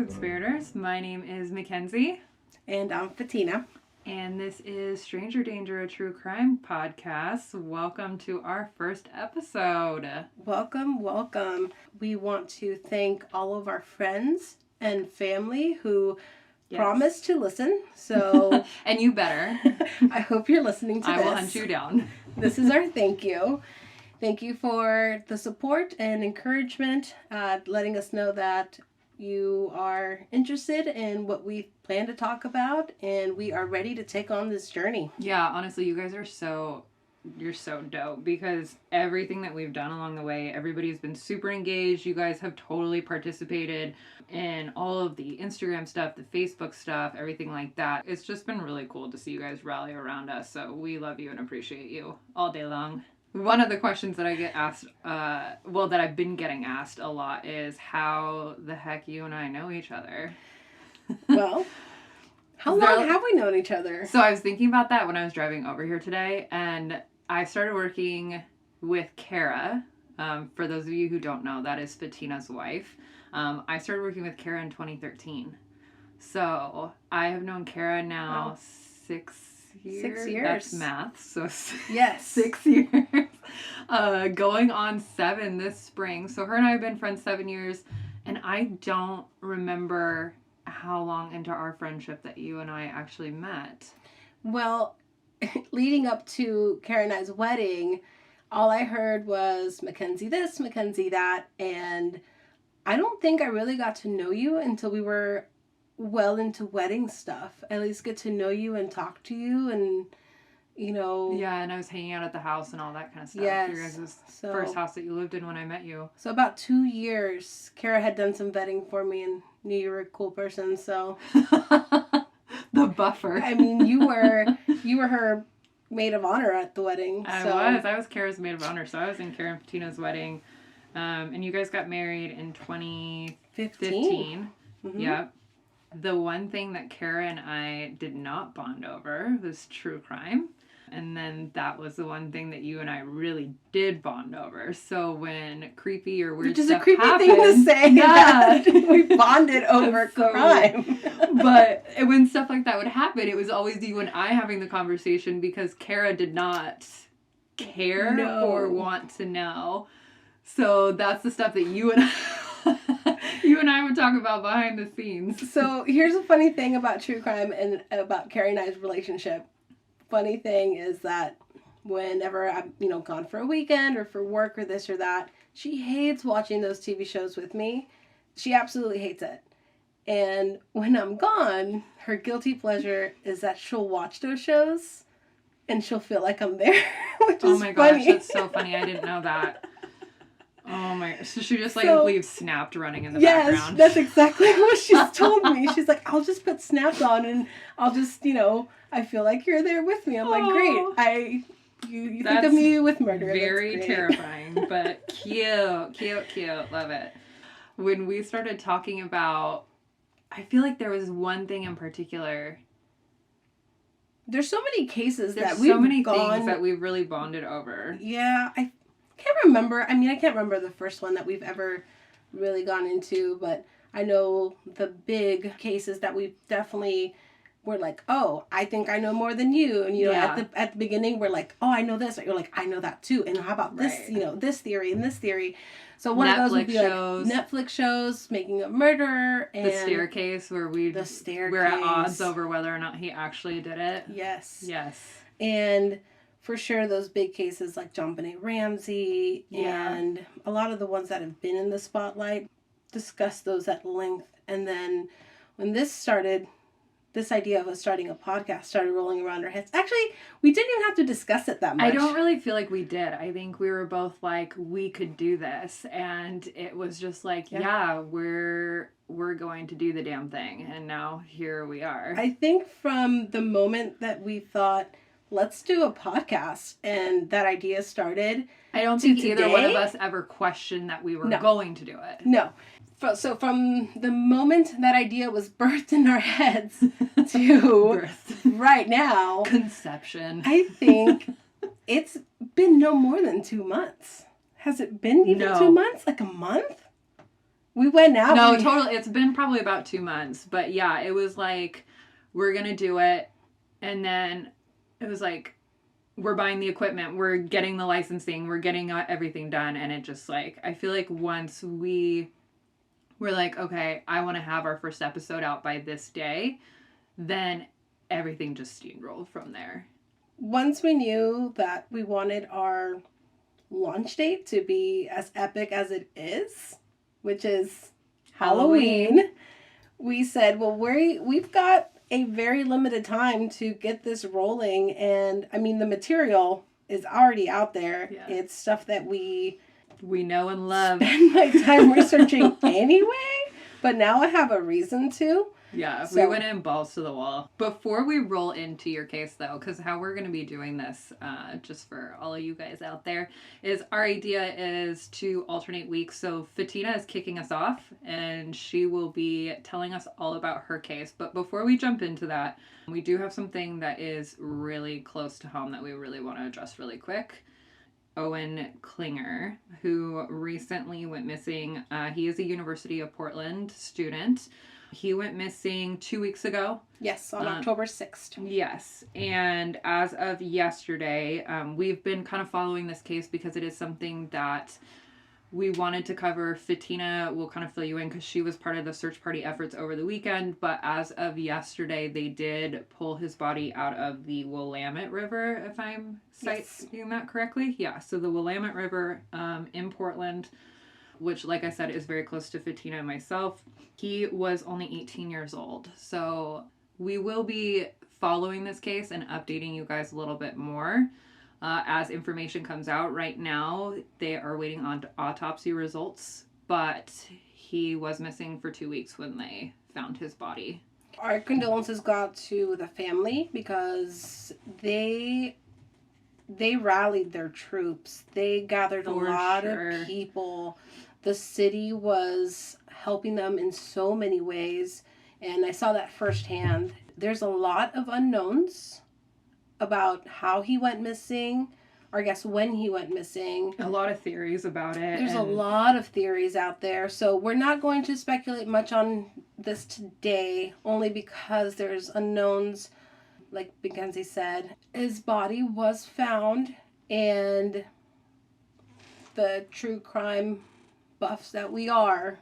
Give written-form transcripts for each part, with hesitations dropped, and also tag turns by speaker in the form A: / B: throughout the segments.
A: Co-conspirators. My name is Mackenzie.
B: And I'm Fatina.
A: And this is Stranger Danger, a true crime podcast. Welcome to our first episode.
B: Welcome. We want to thank all of our friends and family who promised to listen. So
A: and you better.
B: I hope you're listening to this.
A: I will hunt you down.
B: This is our thank you. Thank you for the support and encouragement, letting us know that you are interested in what we plan to talk about, and we are ready to take on this journey.
A: Yeah, honestly, you guys are you're so dope, because everything that we've done along the way, everybody's been super engaged. You guys have totally participated in all of the Instagram stuff, the Facebook stuff, everything like that. It's just been really cool to see you guys rally around us, so we love you and appreciate you all day long. One of the questions that I get asked, that I've been getting asked a lot is how the heck you and I know each other.
B: Well, how long have we known each other?
A: So I was thinking about that when I was driving over here today, and I started working with Kara. For those of you who don't know, that is Fatina's wife. I started working with Kara in 2013. So I have known Kara now 6 years.
B: 6 years.
A: That's math. So
B: yes,
A: 6 years. Going on 7 this spring. So her and I have been friends 7 years, and I don't remember how long into our friendship that you and I actually met.
B: Well, leading up to Kara and I's wedding, all I heard was Mackenzie this, Mackenzie that, and I don't think I really got to know you until we were well into wedding stuff. At least get to know you and talk to you, and
A: Yeah, and I was hanging out at the house and all that kind of stuff.
B: Yes.
A: Your guys' first house that you lived in when I met you.
B: So about 2 years, Kara had done some vetting for me and knew you were a cool person, so
A: the buffer.
B: I mean, you were her maid of honor at the wedding.
A: I was Kara's maid of honor, so I was in Kara and Fatina's wedding. And you guys got married in 2015.
B: Mm-hmm.
A: Yep. The one thing that Kara and I did not bond over was true crime. And then that was the one thing that you and I really did bond over. So when creepy or weird stuff happened... Which is a creepy
B: thing to say. Yeah. We bonded over crime.
A: But when stuff like that would happen, it was always you and I having the conversation, because Kara did not care or want to know. So that's the stuff that you and I would talk about behind the scenes.
B: So here's a funny thing about true crime and about Kara and I's relationship. Funny thing is that whenever I'm, gone for a weekend or for work or this or that, she hates watching those TV shows with me. She absolutely hates it. And when I'm gone, her guilty pleasure is that she'll watch those shows and she'll feel like I'm there, which is funny.
A: Oh my gosh, that's so funny. I didn't know that. Oh my, so she just leaves Snapped running in the background.
B: Yes, that's exactly what she's told me. She's like, I'll just put Snapped on and I'll just, I feel like you're there with me. I'm like, great. You think of me with murder.
A: Very terrifying, but cute. Love it. When we started talking about, I feel like there was one thing in particular.
B: There's so many cases
A: things that we've really bonded over.
B: Yeah, I can't remember. I mean, I can't remember the first one that we've ever really gone into, but I know the big cases that we've definitely were like, oh, I think I know more than you. And, at the beginning, we're like, oh, I know this. Or you're like, I know that too. And how about this, this theory and this theory. So one of those would be shows. Like Netflix shows, Making a Murderer. And
A: The Staircase, where we're at odds over whether or not he actually did it.
B: Yes.
A: Yes.
B: And for sure, those big cases like JonBenet Ramsey and a lot of the ones that have been in the spotlight, discuss those at length. And then when this idea of us starting a podcast started rolling around our heads. Actually, we didn't even have to discuss it that much.
A: I don't really feel like we did. I think we were both like, we could do this. And it was just like, we're going to do the damn thing. And now here we are.
B: I think from the moment that we thought, let's do a podcast, and that idea started.
A: I don't think either one of us ever questioned that we were going to do it.
B: No. So from the moment that idea was birthed in our heads to right now.
A: Conception.
B: I think it's been no more than 2 months. Has it been even 2 months? Like a month? We went out.
A: No, totally. It's been probably about 2 months. But yeah, it was like, we're going to do it. And then it was like, we're buying the equipment, we're getting the licensing, we're getting everything done. And it just like, I feel like once we were like, okay, I want to have our first episode out by this day, then everything just steamrolled from there.
B: Once we knew that we wanted our launch date to be as epic as it is, which is Halloween, we said, well, we've got a very limited time to get this rolling. And I mean, the material is already out there. Yeah. It's stuff that we
A: know and love.
B: Spend my time researching anyway, but now I have a reason to.
A: Yeah, so. We went in balls to the wall. Before we roll into your case, though, because how we're going to be doing this, just for all of you guys out there, is our idea is to alternate weeks. So Fatina is kicking us off, and she will be telling us all about her case. But before we jump into that, we do have something that is really close to home that we really want to address really quick. Owen Klinger, who recently went missing. He is a University of Portland student. He went missing 2 weeks ago.
B: Yes, on October 6th.
A: Yes. And as of yesterday, we've been kind of following this case because it is something that we wanted to cover. Fatina will kind of fill you in because she was part of the search party efforts over the weekend. But as of yesterday, they did pull his body out of the Willamette River, if I'm saying that correctly. Yeah, so the Willamette River in Portland, which, like I said, is very close to Fatina and myself. He was only 18 years old. So we will be following this case and updating you guys a little bit more as information comes out. Right now, they are waiting on autopsy results, but he was missing for 2 weeks when they found his body.
B: Our condolences go out to the family because they rallied their troops. They gathered a lot of people. The city was helping them in so many ways, and I saw that firsthand. There's a lot of unknowns about how he went missing, or I guess when he went missing.
A: A lot of theories about it.
B: There's a lot of theories out there, so we're not going to speculate much on this today, only because there's unknowns. Like Mackenzie said, his body was found, and the true crime buffs that we are,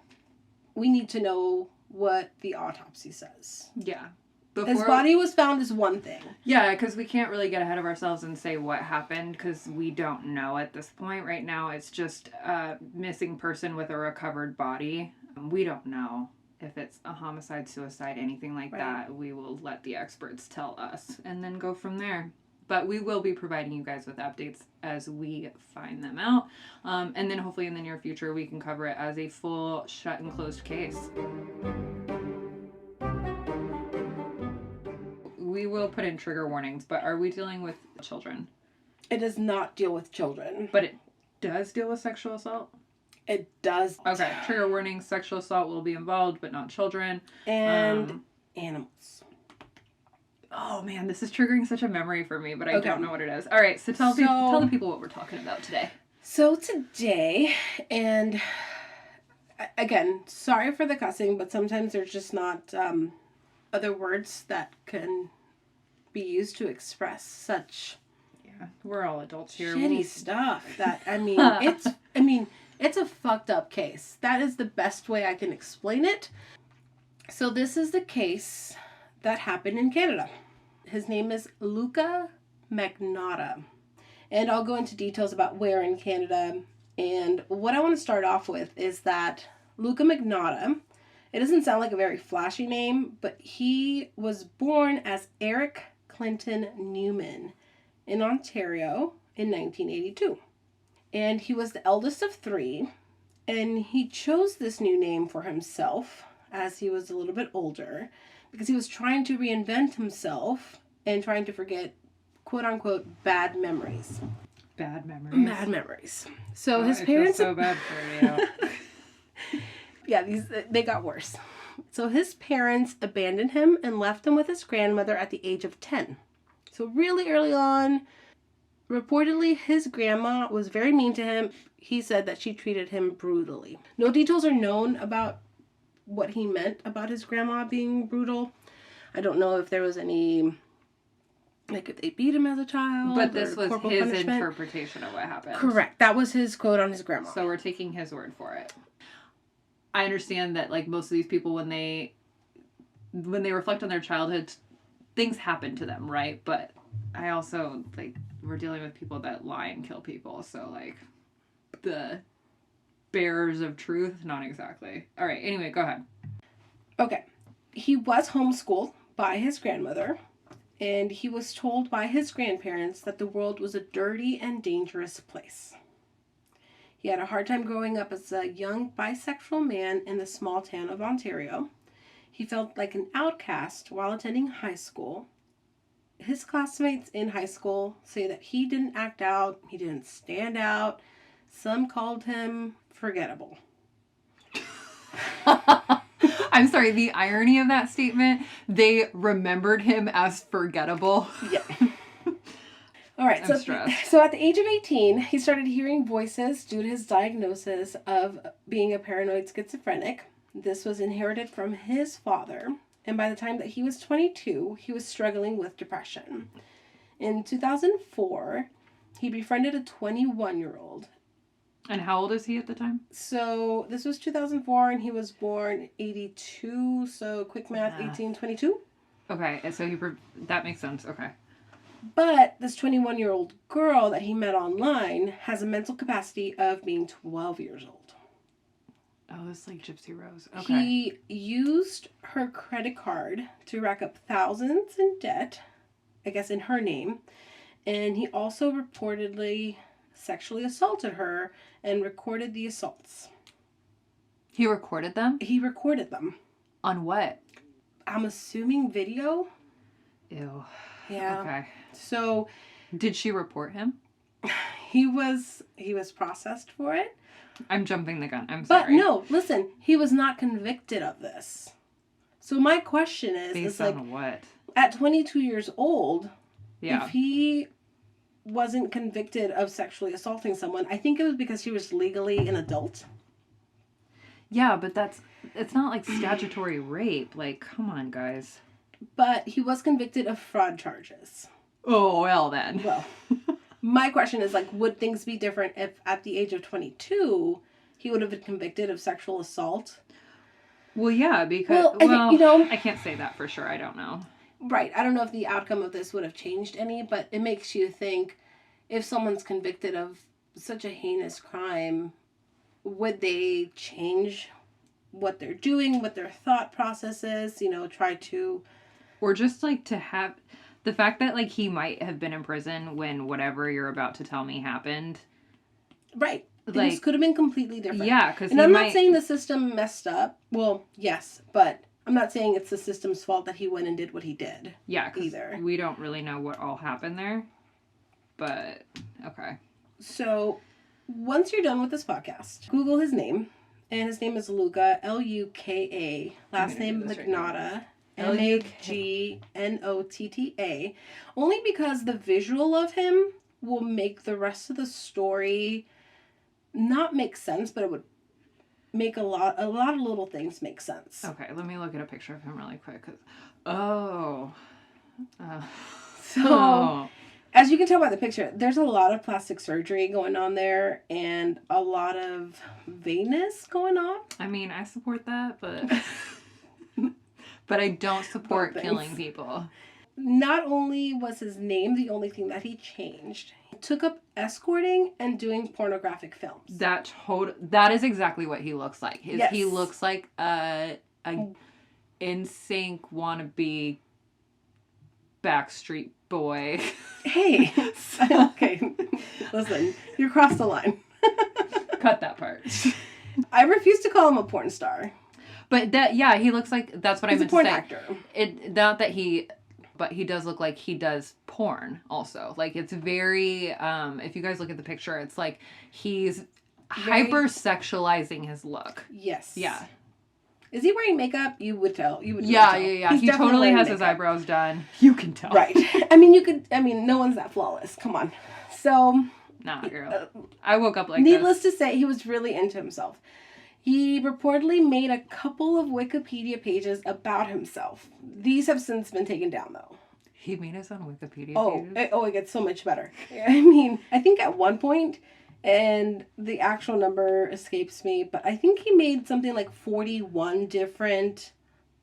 B: we need to know what the autopsy says.
A: Yeah.
B: His body was found is one thing.
A: Yeah, because we can't really get ahead of ourselves and say what happened because we don't know at this point. Right now, it's just a missing person with a recovered body. We don't know if it's a homicide, suicide, anything like that. We will let the experts tell us and then go from there. But we will be providing you guys with updates as we find them out. And then hopefully in the near future, we can cover it as a full shut and closed case. We will put in trigger warnings, but are we dealing with children?
B: It does not deal with children.
A: But it does deal with sexual assault?
B: It does.
A: Okay, trigger warnings, sexual assault will be involved, but not children.
B: And animals.
A: Oh man, this is triggering such a memory for me, but I don't know what it is. All right, so tell the people what we're talking about today.
B: So today, and again, sorry for the cussing, but sometimes there's just not other words that can be used to express such.
A: Yeah, we're all adults here.
B: Shitty stuff. That it's a fucked up case. That is the best way I can explain it. So this is the case that happened in Canada. His name is Luka Magnotta. And I'll go into details about where in Canada. And what I want to start off with is that Luka Magnotta, it doesn't sound like a very flashy name, but he was born as Eric Clinton Newman in Ontario in 1982. And he was the eldest of three. And he chose this new name for himself as he was a little bit older, because he was trying to reinvent himself and trying to forget, quote unquote, bad memories.
A: Bad memories.
B: Bad memories. So his parents.
A: I feel so bad for you.
B: Yeah, they got worse. So his parents abandoned him and left him with his grandmother at the age of 10. So really early on, reportedly his grandma was very mean to him. he said that she treated him brutally. No details are known about what he meant about his grandma being brutal. I don't know if there was any, like, if they beat him as a child.
A: But this was his
B: punishment.
A: interpretation of what happened.
B: Correct. That was his quote on his grandma.
A: So we're taking his word for it. I understand that, like, most of these people, when they reflect on their childhood, things happen to them, right? But I also, like, we're dealing with people that lie and kill people. So, like, the bearers of truth, not exactly. All right. Anyway, go ahead.
B: Okay. He was homeschooled by his grandmother, and he was told by his grandparents that the world was a dirty and dangerous place. He had a hard time growing up as a young bisexual man in the small town of Ontario. He felt like an outcast while attending high school. His classmates in high school say that he didn't act out, he didn't stand out. Some called him forgettable.
A: I'm sorry, the irony of that statement, they remembered him as forgettable.
B: Yeah. All right, so at the age of 18, he started hearing voices due to his diagnosis of being a paranoid schizophrenic. This was inherited from his father, and by the time that he was 22, he was struggling with depression. In 2004, he befriended a 21-year-old.
A: And how old is he at the time?
B: So this was 2004, and he was born 82, so quick math, 18, 22.
A: Okay, so that makes sense, okay.
B: But this 21-year-old girl that he met online has a mental capacity of being 12 years old.
A: Oh, it's like Gypsy Rose. Okay.
B: He used her credit card to rack up thousands in debt, I guess in her name. And he also reportedly sexually assaulted her and recorded the assaults.
A: He recorded them?
B: He recorded them.
A: On what?
B: I'm assuming video.
A: Ew.
B: Yeah.
A: Okay.
B: So,
A: did she report him?
B: He was processed for it.
A: I'm jumping the gun. I'm sorry.
B: But no, listen, he was not convicted of this. So my question is,
A: based on what?
B: At 22 years old,
A: yeah.
B: If he wasn't convicted of sexually assaulting someone, I think it was because he was legally an adult.
A: Yeah, but it's not like statutory rape. Like, come on, guys.
B: But he was convicted of fraud charges.
A: Oh, well then.
B: Well, my question is, like, would things be different if at the age of 22 he would have been convicted of sexual assault?
A: Well, yeah, because, I can't say that for sure. I don't know.
B: Right. I don't know if the outcome of this would have changed any, but it makes you think, if someone's convicted of such a heinous crime, would they change what they're doing, what their thought process is, try to...
A: Or just, like, to have... The fact that, like, he might have been in prison when whatever you're about to tell me happened.
B: Right. Things could have been completely different.
A: Yeah, because
B: And I'm not saying the system messed up. Well, yes, but I'm not saying it's the system's fault that he went and did what he did.
A: Yeah,
B: either.
A: We don't really know what all happened there. But, okay.
B: So, once you're done with this podcast, Google his name. And his name is Luka, Luka. Last name Magnotta. Magnotta. Only because the visual of him will make the rest of the story not make sense, but it would make a lot of little things make sense.
A: Okay, let me look at a picture of him really quick.
B: As you can tell by the picture, there's a lot of plastic surgery going on there and a lot of veinness going on.
A: I mean, I support that, but but I don't support killing people.
B: Not only was his name the only thing that he changed, he took up escorting and doing pornographic films.
A: That is exactly what he looks like.
B: Yes.
A: He looks like a NSYNC wannabe Backstreet Boy.
B: Hey, okay, listen, you crossed the line.
A: Cut that part.
B: I refuse to call him a porn star.
A: But he looks like, that's what I meant to say.
B: He's a porn actor.
A: Not that but he does look like he does porn also. Like, it's very, if you guys look at the picture, it's like he's hyper-sexualizing his look.
B: Yes.
A: Yeah.
B: Is he wearing makeup? You would tell.
A: Yeah. He totally has his eyebrows done. You can tell.
B: Right. No one's that flawless. Come on. So,
A: Nah, girl. I woke up like
B: Needless
A: this.
B: to say, he was really into himself. He reportedly made a couple of Wikipedia pages about himself. These have since been taken down, though.
A: He made his own Wikipedia pages?
B: It gets so much better. I mean, I think at one point, and the actual number escapes me, but I think he made something like 41 different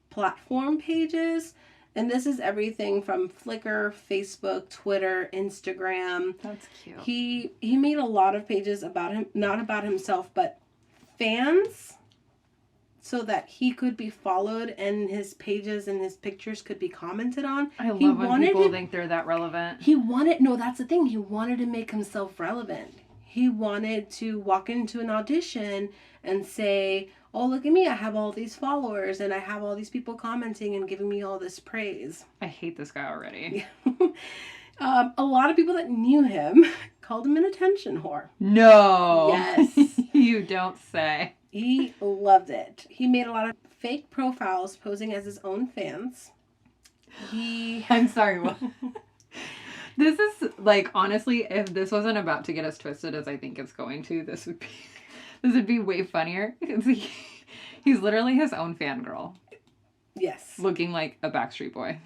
B: platform pages. And this is everything from Flickr, Facebook, Twitter, Instagram.
A: That's cute.
B: He made a lot of pages about him, not about himself, but fans, so that he could be followed and his pages and his pictures could be commented on.
A: I love when people think they're that relevant.
B: No, that's the thing. He wanted to make himself relevant. He wanted to walk into an audition and say, oh, look at me, I have all these followers and I have all these people commenting and giving me all this praise.
A: I hate this guy already.
B: A lot of people that knew him called him an attention whore.
A: No.
B: Yes.
A: You don't say.
B: He loved it. He made a lot of fake profiles posing as his own fans.
A: I'm sorry, what? This is, like, honestly, if this wasn't about to get us twisted as I think it's going to, this would be way funnier. He's literally his own fangirl.
B: Yes.
A: Looking like a Backstreet Boy.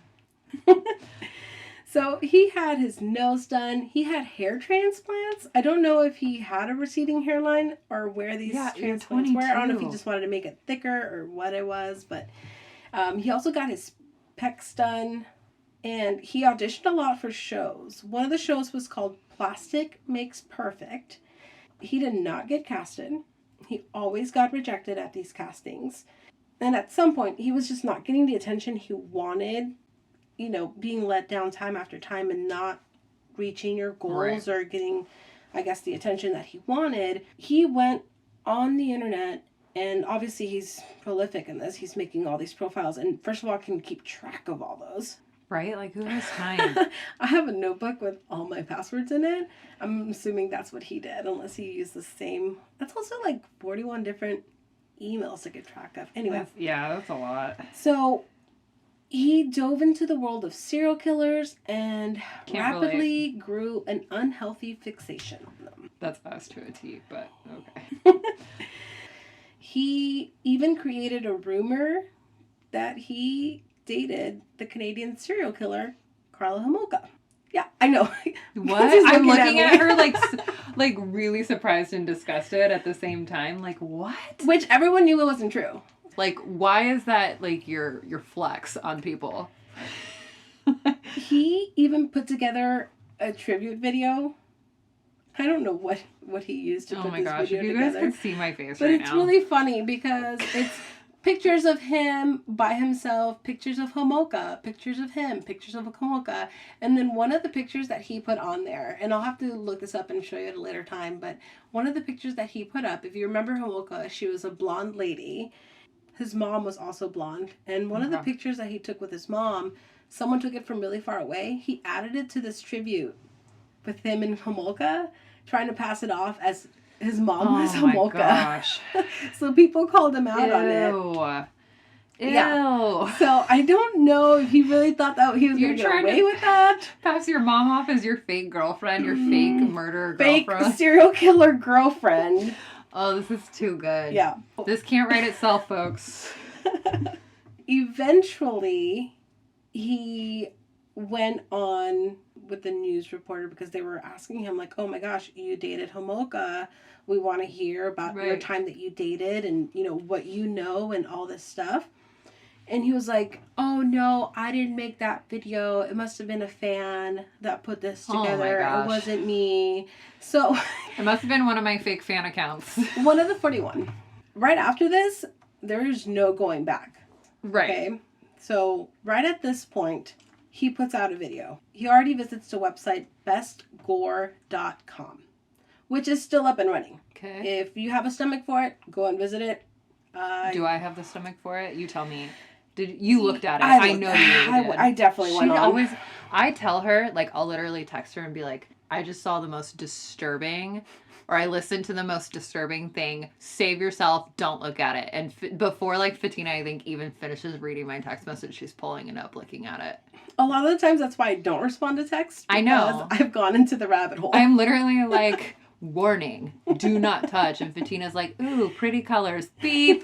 B: So he had his nose done. He had hair transplants. I don't know if he had a receding hairline or where these transplants were. I don't know if he just wanted to make it thicker or what it was. But he also got his pecs done. And he auditioned a lot for shows. One of the shows was called Plastic Makes Perfect. He did not get casted. He always got rejected at these castings. And at some point, he was just not getting the attention he wanted. You know, being let down time after time and not reaching your goals or getting, I guess, the attention that he wanted. He went on the internet, and obviously he's prolific in this. He's making all these profiles, and first of all, can keep track of all those.
A: Right? Like, who has time?
B: I have a notebook with all my passwords in it. I'm assuming that's what he did, unless he used the same. That's also like 41 different emails to get track of. Anyway.
A: That's a lot.
B: So he dove into the world of serial killers and rapidly grew an unhealthy fixation on them.
A: That's us to a T, but okay.
B: He even created a rumor that he dated the Canadian serial killer, Karla Homolka. Yeah, I know.
A: What? I'm looking at her like really surprised and disgusted at the same time. Like, what?
B: Which everyone knew it wasn't true.
A: Like, why is that, like, your flex on people?
B: He even put together a tribute video. I don't know what he used to put this video together. Oh my gosh, if you guys
A: could see my face
B: right now. But it's really funny because it's pictures of him by himself, pictures of Homolka, pictures of him, pictures of Homolka. And then one of the pictures that he put on there, and I'll have to look this up and show you at a later time, but one of the pictures that he put up, if you remember Homolka, she was a blonde lady. His mom was also blonde. And one of the pictures that he took with his mom, someone took it from really far away. He added it to this tribute with him and Homolka, trying to pass it off as his mom was Homolka. Oh my gosh. So people called him out on it.
A: Ew.
B: Yeah. So I don't know if he really thought that he was going to get away with that.
A: Pass your mom off as your fake girlfriend, your fake murderer girlfriend.
B: Fake serial killer girlfriend.
A: Oh, this is too good.
B: Yeah.
A: This can't write itself, folks.
B: Eventually, he went on with the news reporter because they were asking him, like, oh my gosh, you dated Homolka. We want to hear about your time that you dated and, you know, what you know and all this stuff. And he was like, oh no, I didn't make that video. It must have been a fan that put this together. It wasn't me. So
A: it must have been one of my fake fan accounts.
B: One of the 41. Right after this, there is no going back.
A: Right.
B: Okay. So right at this point, he puts out a video. He already visits the website bestgore.com, which is still up and running.
A: Okay.
B: If you have a stomach for it, go and visit it.
A: Do I have the stomach for it? You tell me. You looked at it. I know you did.
B: I definitely went on.
A: I tell her, like, I'll literally text her and be like, I just saw the most disturbing, or I listened to the most disturbing thing. Save yourself. Don't look at it. And before, like, Fatina, I think, even finishes reading my text message, she's pulling it up, looking at it.
B: A lot of the times, that's why I don't respond to text.
A: I know.
B: I've gone into the rabbit hole.
A: I'm literally like, warning, do not touch. And Fatina's like, ooh, pretty colors. Beep.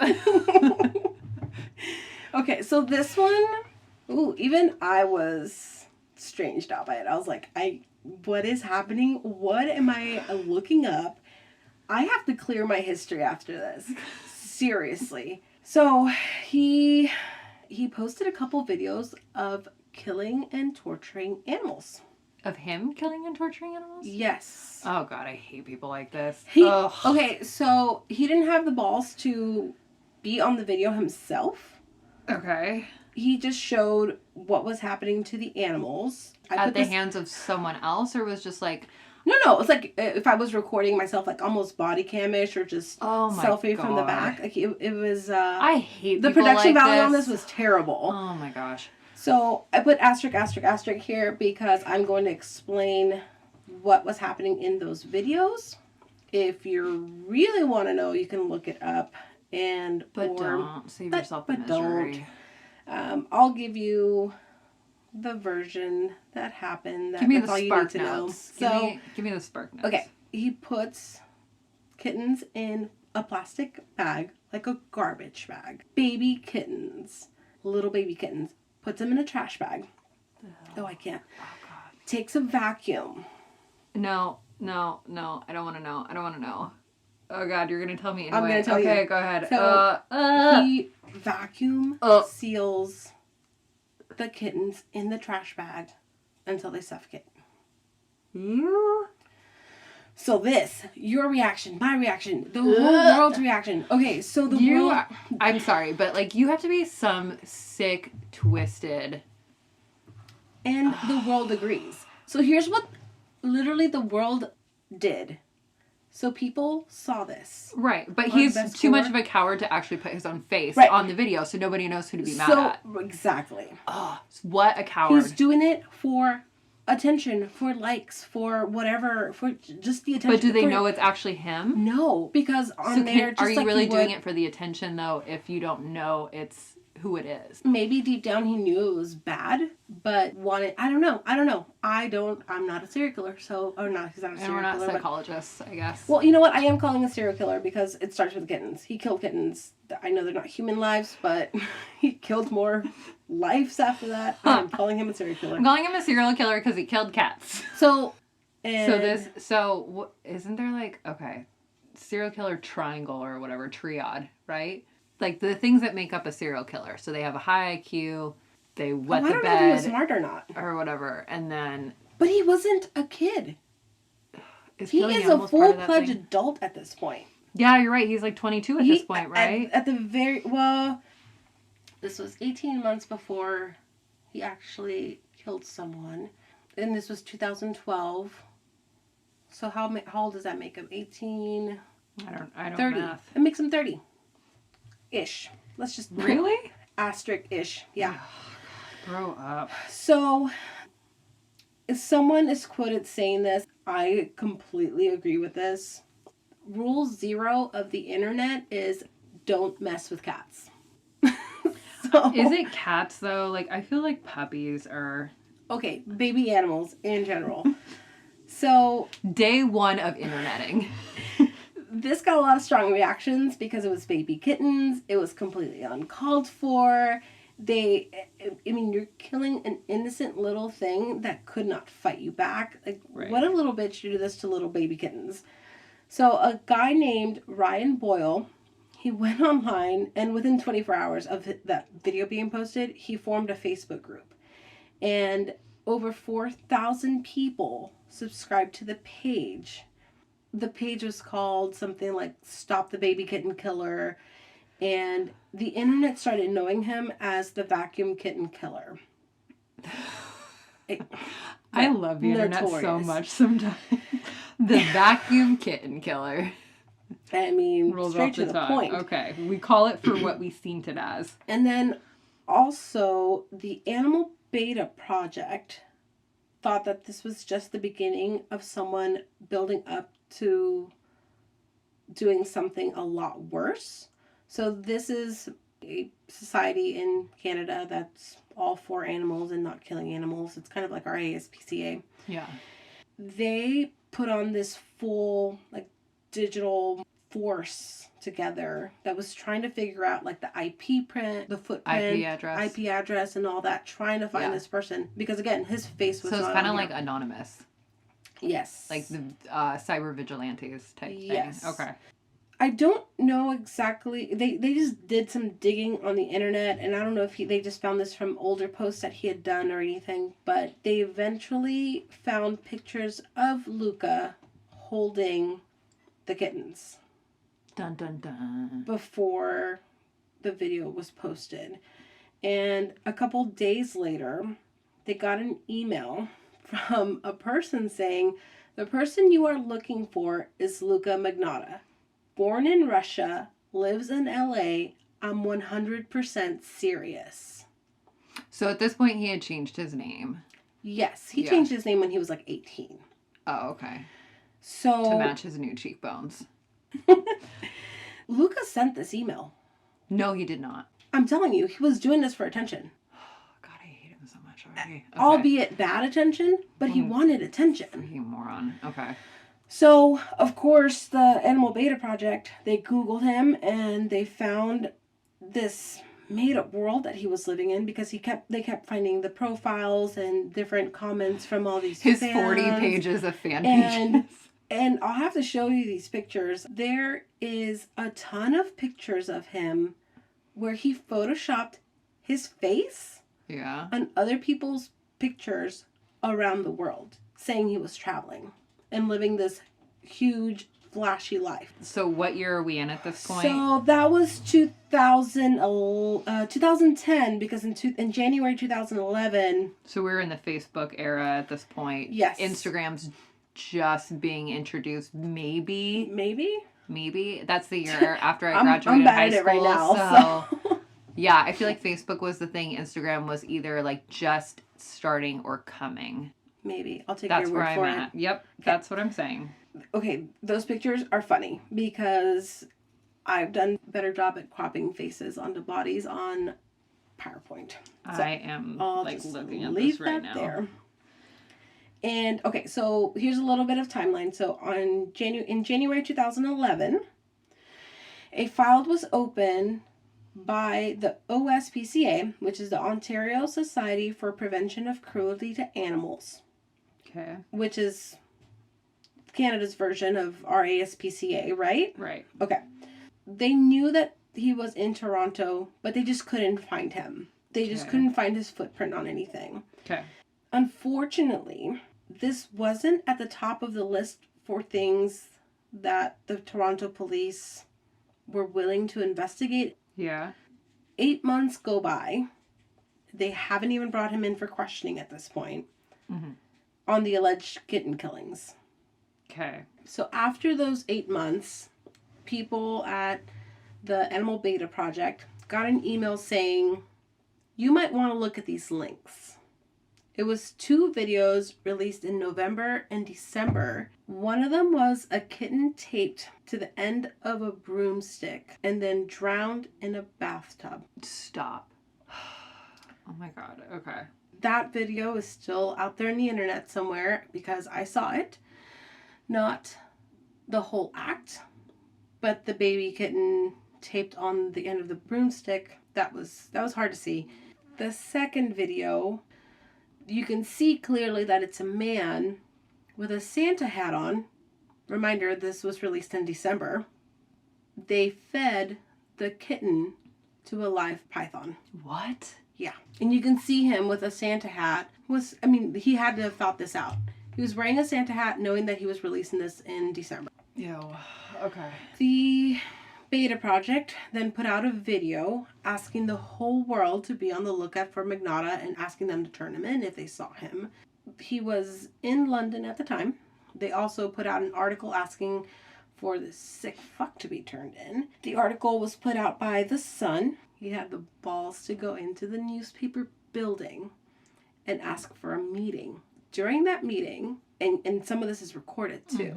B: Okay, so this one, even I was stranged out by it. I was like, what is happening? What am I looking up? I have to clear my history after this. Seriously. So he posted a couple videos of killing and torturing animals.
A: Of him killing and torturing animals?
B: Yes.
A: Oh, God, I hate people like this.
B: Okay, so he didn't have the balls to be on the video himself.
A: Okay.
B: He just showed what was happening to the animals.
A: At the hands of someone else, or was just like...
B: No. It's like if I was recording myself, like almost body cam-ish, or just selfie from the back. Like it was...
A: I hate
B: the production value on this was terrible.
A: Oh, my gosh.
B: So I put asterisk here because I'm going to explain what was happening in those videos. If you really want to know, you can look it up.
A: Don't save yourself the misery.
B: I'll give you the version that happened.
A: Give me
B: that's
A: the
B: all
A: spark
B: you need
A: notes.
B: To know.
A: Give me the spark notes.
B: Okay, he puts kittens in a plastic bag, like a garbage bag. Baby kittens, little baby kittens. Puts them in a trash bag. Oh, I can't.
A: Oh, God.
B: Takes a vacuum.
A: No. I don't want to know. Oh, God, you're going to tell me anyway.
B: I'm going to tell you.
A: Okay, go ahead.
B: So, he vacuum seals the kittens in the trash bag until they suffocate.
A: You?
B: So your reaction, my reaction, the whole world's reaction. Okay, so the world...
A: I'm sorry, but, like, you have to be some sick, twisted...
B: And the world agrees. So here's what literally the world did. So people saw this.
A: Right, but he's too much of a coward to actually put his own face on the video, so nobody knows who to be mad at.
B: Exactly.
A: Oh, what a coward.
B: He's doing it for attention, for likes, for whatever, for just the attention.
A: But do they know it's actually him?
B: No, because
A: are you really doing it for the attention, though, if you don't know it's who it is?
B: Maybe deep down he knew it was bad, but wanted... I don't know. I'm not a serial killer, so... Or not, he's not a serial killer.
A: And we're not psychologists, I guess.
B: Well, you know what? I am calling a serial killer because it starts with kittens. He killed kittens. I know they're not human lives, but he killed more lives after that. I'm calling him a serial killer.
A: I'm calling him a serial killer because he killed cats. Isn't there like, okay, serial killer triangle or whatever, triad, right? Like the things that make up a serial killer. So they have a high IQ, they wet the bed. I don't know if he was
B: smart or not.
A: Or whatever, and then...
B: But he wasn't a kid. He is a full-fledged adult at this point.
A: Yeah, you're right. He's like 22 at this point, right?
B: At the this was 18 months before he actually killed someone. And this was 2012. So how old does that make him? 18?
A: I don't
B: 30.
A: Math.
B: It makes him 30-ish. Let's just...
A: Really?
B: Asterisk-ish. Yeah.
A: Grow up.
B: So, if someone is quoted saying this, I completely agree with this. Rule 0 of the internet is don't mess with cats.
A: Is it cats, though? Like, I feel like puppies are...
B: Okay, baby animals in general. So...
A: Day 1 of interneting.
B: This got a lot of strong reactions because it was baby kittens. It was completely uncalled for. You're killing an innocent little thing that could not fight you back. Like, What a little bitch to do this to little baby kittens. So a guy named Ryan Boyle, he went online, and within 24 hours of that video being posted, he formed a Facebook group. And over 4,000 people subscribed to the page. The page was called something like Stop the Baby Kitten Killer. And the internet started knowing him as the Vacuum Kitten Killer.
A: I love the internet so much sometimes. The Vacuum Kitten Killer.
B: I mean,
A: rolls
B: straight
A: off
B: to the point.
A: Okay, we call it for what we seen it as.
B: And then also the Animal Beta Project thought that this was just the beginning of someone building up to doing something a lot worse. So this is a society in Canada that's all for animals and not killing animals. It's kind of like our ASPCA.
A: Yeah.
B: They put on this full, like, digital force together that was trying to figure out, like, the IP print, the footprint, IP address, and all that, trying to find this person. Because, again, his face was
A: so it's
B: kind
A: of like anonymous.
B: Yes.
A: Like the cyber vigilantes type
B: yes.
A: thing. Okay.
B: I don't know exactly. They just did some digging on the internet, and I don't know if they just found this from older posts that he had done or anything, but they eventually found pictures of Luka holding the kittens.
A: Dun dun dun.
B: Before the video was posted. And a couple days later, they got an email from a person saying, "The person you are looking for is Luka Magnotta. Born in Russia, lives in LA. I'm 100% serious."
A: So at this point, he had changed his name.
B: Yes, he changed his name when he was like 18.
A: Oh, okay.
B: So
A: to match his new cheekbones.
B: Luka sent this email.
A: No, he did not.
B: I'm telling you, he was doing this for attention.
A: God, I hate him so much already. Okay.
B: Albeit bad attention, but he wanted attention.
A: Freaking moron. Okay.
B: So, of course, the Animal Beta Project, they Googled him and they found this made-up world that he was living in because they kept finding the profiles and different comments from all these
A: his
B: fans.
A: 40 pages of fan pages.
B: And I'll have to show you these pictures. There is a ton of pictures of him where he photoshopped his face on other people's pictures around the world, saying he was traveling and living this huge, flashy life.
A: So what year are we in at this point?
B: So that was 2010, because in January 2011...
A: So we're in the Facebook era at this point.
B: Yes.
A: Instagram's just being introduced, maybe. That's the year after I graduated high school. I'm bad at it right now. So yeah, I feel like Facebook was the thing. Instagram was either like just starting or coming.
B: Maybe. I'll take your word for it. That's where I'm at.
A: Yep, okay. That's what I'm saying.
B: Okay, those pictures are funny because I've done a better job at cropping faces onto bodies on PowerPoint. So
A: I am looking at this right now. There.
B: And okay, so here's a little bit of timeline. So in January 2011, a file was opened by the OSPCA, which is the Ontario Society for Prevention of Cruelty to Animals.
A: Okay.
B: Which is Canada's version of our ASPCA, right?
A: Right.
B: Okay. They knew that he was in Toronto, but they just couldn't find him. They just couldn't find his footprint on anything.
A: Okay.
B: Unfortunately, this wasn't at the top of the list for things that the Toronto police were willing to investigate.
A: Yeah.
B: 8 months go by. They haven't even brought him in for questioning at this point on the alleged kitten killings.
A: Okay.
B: So after those 8 months, people at the Animal Beta Project got an email saying, "You might want to look at these links." It was 2 videos released in November and December. One of them was a kitten taped to the end of a broomstick and then drowned in a bathtub.
A: Stop. Oh my God. Okay.
B: That video is still out there on the internet somewhere because I saw it. Not the whole act, but the baby kitten taped on the end of the broomstick. That was hard to see. The second video, you can see clearly that it's a man with a Santa hat on. Reminder, this was released in December. They fed the kitten to a live python.
A: What?
B: Yeah. And you can see him with a Santa hat. He had to have thought this out. He was wearing a Santa hat knowing that he was releasing this in December.
A: Ew. Okay.
B: The Beta Project then put out a video asking the whole world to be on the lookout for Magnotta and asking them to turn him in if they saw him. He was in London at the time. They also put out an article asking for the sick fuck to be turned in. The article was put out by The Sun. He had the balls to go into the newspaper building and ask for a meeting during that meeting, and some of this is recorded too,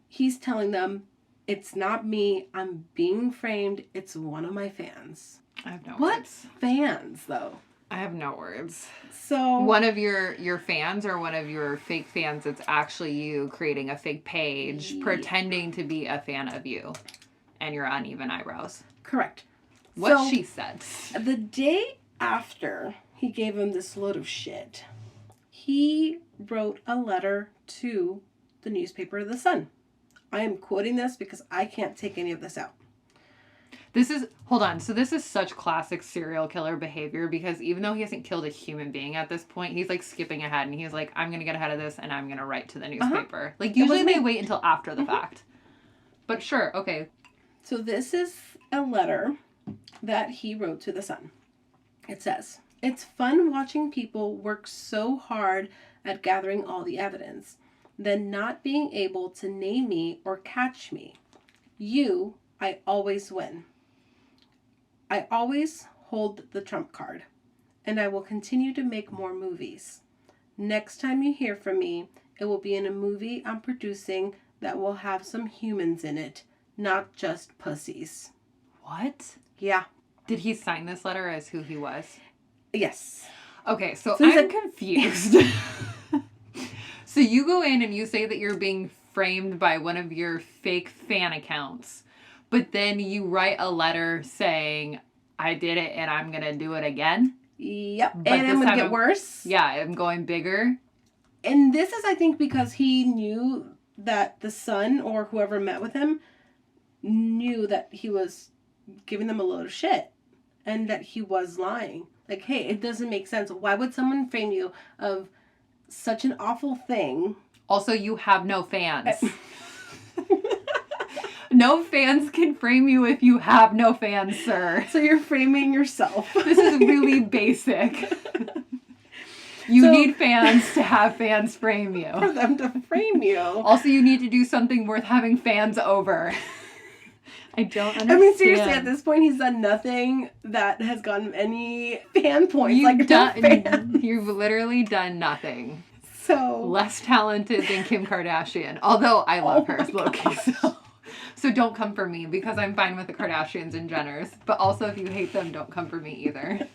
B: he's telling them, it's not me, I'm being framed, it's one of my fans.
A: I have no words.
B: What fans, though?
A: I have no words.
B: So
A: one of your fans or one of your fake fans, it's actually you creating a fake page, pretending to be a fan of you and your uneven eyebrows.
B: Correct.
A: What
B: so,
A: she said.
B: The day after he gave him this load of shit, he wrote a letter to the newspaper The Sun. I am quoting this because I can't take any of this out.
A: Hold on. So this is such classic serial killer behavior because even though he hasn't killed a human being at this point, he's like skipping ahead and he's like, I'm going to get ahead of this and I'm going to write to the newspaper. Like usually they wait until after the fact. But sure. Okay.
B: So this is a letter that he wrote to The Sun. It says, it's fun watching people work so hard at gathering all the evidence, then not being able to name me or catch me. I always win. I always hold the trump card, and I will continue to make more movies. Next time you hear from me, it will be in a movie I'm producing that will have some humans in it, not just pussies.
A: What?
B: Yeah.
A: Did he sign this letter as who he was?
B: Yes.
A: Okay, so I'm confused. So you go in and you say that you're being framed by one of your fake fan accounts. But then you write a letter saying, I did it and I'm going to do it again.
B: Yep. But and I'm going to get worse.
A: Yeah, I'm going bigger.
B: And this is, I think, because he knew that The Sun or whoever met with him knew that he was giving them a load of shit and that he was lying. Like, hey, it doesn't make sense. Why would someone frame you of such an awful thing?
A: Also, you have no fans. No fans can frame you if you have no fans, sir.
B: So you're framing yourself.
A: This is really basic. You need fans to have fans frame you.
B: For them to frame you.
A: Also, you need to do something worth having fans over. I don't understand.
B: I mean, seriously, at this point, he's done nothing that has gotten any fan points.
A: You've literally done nothing.
B: So
A: less talented than Kim Kardashian. Although I love her, low-key. So don't come for me because I'm fine with the Kardashians and Jenners. But also, if you hate them, don't come for me either.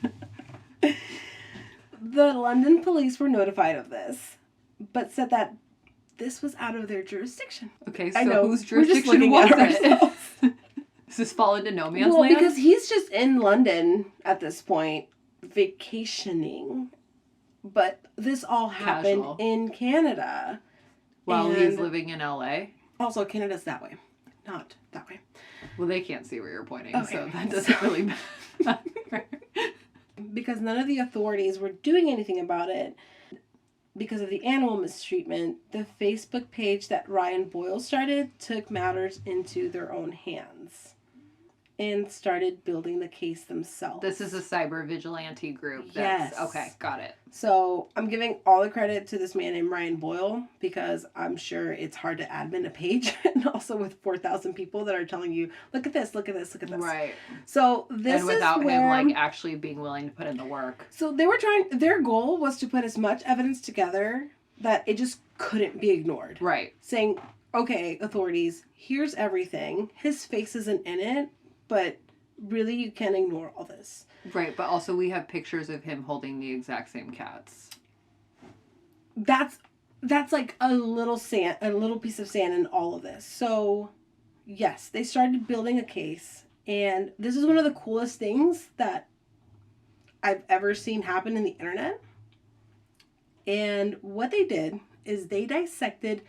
B: The London police were notified of this, but said that this was out of their jurisdiction.
A: Okay, so whose jurisdiction was it? Does this fall into no man's land?
B: Well, because he's just in London at this point, vacationing. But this all happened in Canada.
A: While he's living in LA?
B: Also, Canada's that way. Not that way.
A: Well, they can't see where you're pointing, so that doesn't really matter.
B: Because none of the authorities were doing anything about it because of the animal mistreatment, the Facebook page that Ryan Boyle started took matters into their own hands and started building the case themselves.
A: This is a cyber vigilante group.
B: Yes.
A: Okay, got it.
B: So I'm giving all the credit to this man named Ryan Boyle because I'm sure it's hard to admin a page and also with 4,000 people that are telling you, look at this, look at this, look at this.
A: Right.
B: So this is
A: without
B: where,
A: him actually being willing to put in the work.
B: So their goal was to put as much evidence together that it just couldn't be ignored.
A: Right.
B: Saying, okay, authorities, here's everything. His face isn't in it, but really you can't ignore all this.
A: Right, but also we have pictures of him holding the exact same cats.
B: That's like a little piece of sand in all of this. So, yes, they started building a case, and this is one of the coolest things that I've ever seen happen in the internet. And what they did is they dissected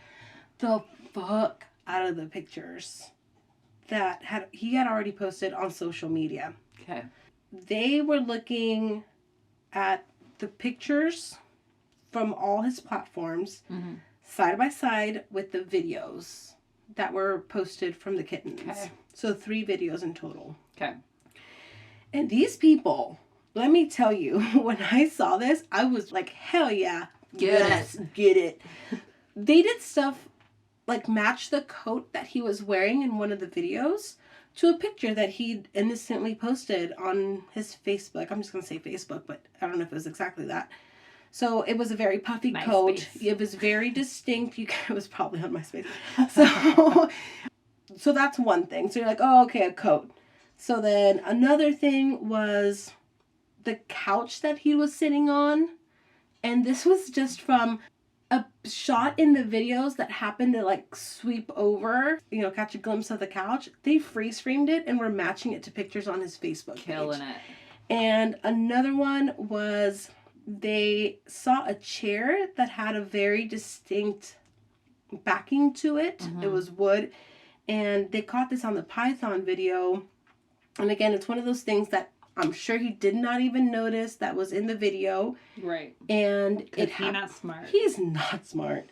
B: the fuck out of the pictures that he had already posted on social media.
A: Okay.
B: They were looking at the pictures from all his platforms side by side with the videos that were posted from the kittens. Okay. So 3 videos in total.
A: Okay.
B: And these people, let me tell you, when I saw this, I was like, hell yeah. Get it. They did stuff like match the coat that he was wearing in one of the videos to a picture that he innocently posted on his Facebook. I'm just going to say Facebook, but I don't know if it was exactly that. So it was a very puffy
A: MySpace.
B: coat. It was very distinct. It was probably on MySpace. So, so that's one thing. So you're like, oh, okay, a coat. So then another thing was the couch that he was sitting on. And this was just from a shot in the videos that happened to like sweep over, catch a glimpse of the couch. They freeze framed it and were matching it to pictures on his Facebook page.
A: Killing it.
B: And another one was they saw a chair that had a very distinct backing to it. Mm-hmm. It was wood. And they caught this on the Python video. And again, it's one of those things that I'm sure he did not even notice that was in the video.
A: Right.
B: And
A: he's not smart.
B: He's not smart.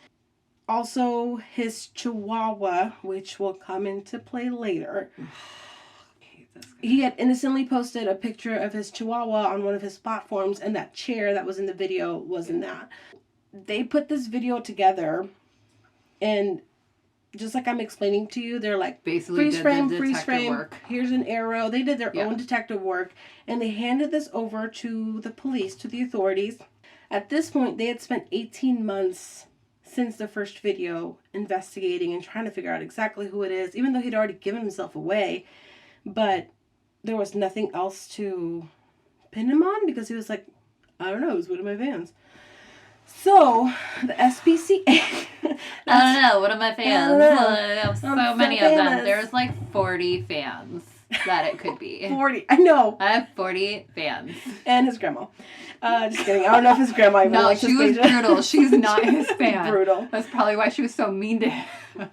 B: Also, his chihuahua, which will come into play later. He had innocently posted a picture of his chihuahua on one of his platforms, and that chair that was in the video was in that. They put this video together, and just like I'm explaining to you, they're like,
A: basically freeze frame, work.
B: Here's an arrow. They did their own detective work, and they handed this over to the police, to the authorities. At this point, they had spent 18 months since the first video investigating and trying to figure out exactly who it is, even though he'd already given himself away. But there was nothing else to pin him on because he was like, I don't know, it was one of my fans. So, the SPCA...
A: I don't know, one of my fans. I have so many of them. There's like 40 fans that it could be.
B: 40, I know.
A: I have 40 fans.
B: And his grandma. Just kidding. I don't know if his grandma even likes his page.
A: No, she was brutal. She's not his fan.
B: Brutal.
A: That's probably why she was so mean to him.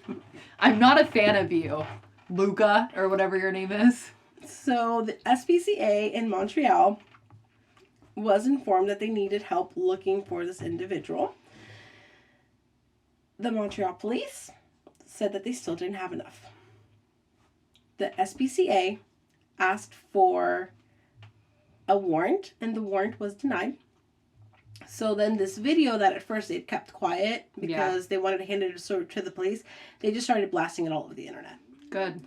A: I'm not a fan of you, Luka, or whatever your name is.
B: So, the SPCA in Montreal was informed that they needed help looking for this individual. The Montreal police said that they still didn't have enough. The SPCA asked for a warrant, and the warrant was denied. So then this video that at first they'd kept quiet because they wanted to hand it to the police, they just started blasting it all over the internet.
A: Good.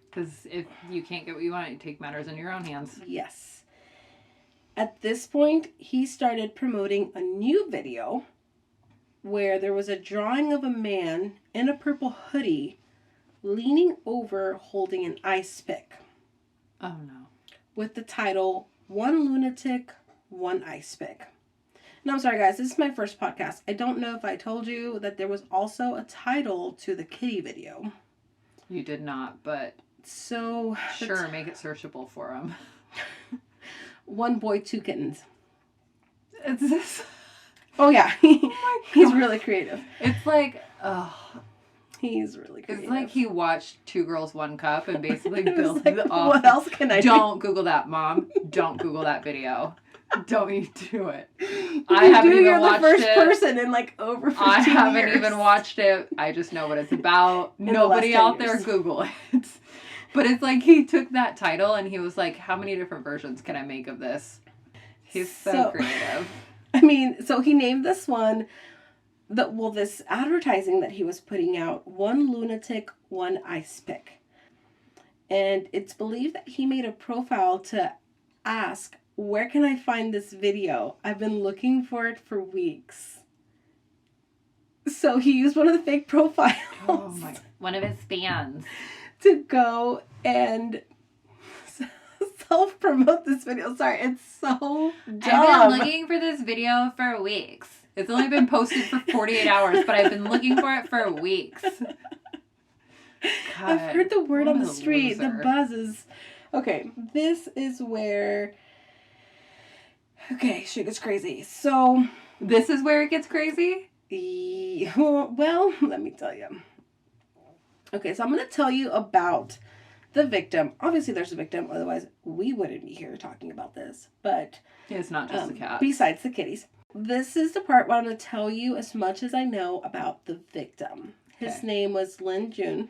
A: Because if you can't get what you want, you take matters in your own hands.
B: Yes. At this point, he started promoting a new video where there was a drawing of a man in a purple hoodie leaning over holding an ice pick.
A: Oh, no.
B: With the title, One Lunatic, One Ice Pick. And I'm sorry, guys, this is my first podcast. I don't know if I told you that there was also a title to the kitty video.
A: You did not, but...
B: So...
A: Sure, make it searchable for him.
B: One boy, two kittens.
A: It's this...
B: Oh, yeah. He's really creative.
A: It's like,
B: He's really creative.
A: It's like he watched Two Girls, One Cup and basically built
B: like,
A: it off.
B: What else can I do?
A: Don't Google that, Mom. Don't Google that video. Don't you do it. I haven't even watched it. You're the first
B: person in like over 15 years.
A: I haven't even watched it. I just know what it's about. Nobody out there Google it. But it's like he took that title and he was like, how many different versions can I make of this? He's so creative.
B: I mean, so he named this one, this advertising that he was putting out, One Lunatic, One Ice Pick. And it's believed that he made a profile to ask, where can I find this video? I've been looking for it for weeks. So he used one of the fake profiles.
A: Oh my! One of his fans.
B: To go and self-promote this video. Sorry, it's so dumb.
A: I've been looking for this video for weeks. It's only been posted for 48 hours, but I've been looking for it for weeks. God,
B: I've heard the word on the street. The buzz is... Okay, this is where... Okay, shit gets crazy. So...
A: This is where it gets crazy?
B: Well, let me tell you. Okay, so I'm going to tell you about the victim. Obviously, there's a victim. Otherwise, we wouldn't be here talking about this. But...
A: It's not just the cat.
B: Besides the kitties. This is the part where I'm going to tell you as much as I know about the victim. His name was Lin Jun.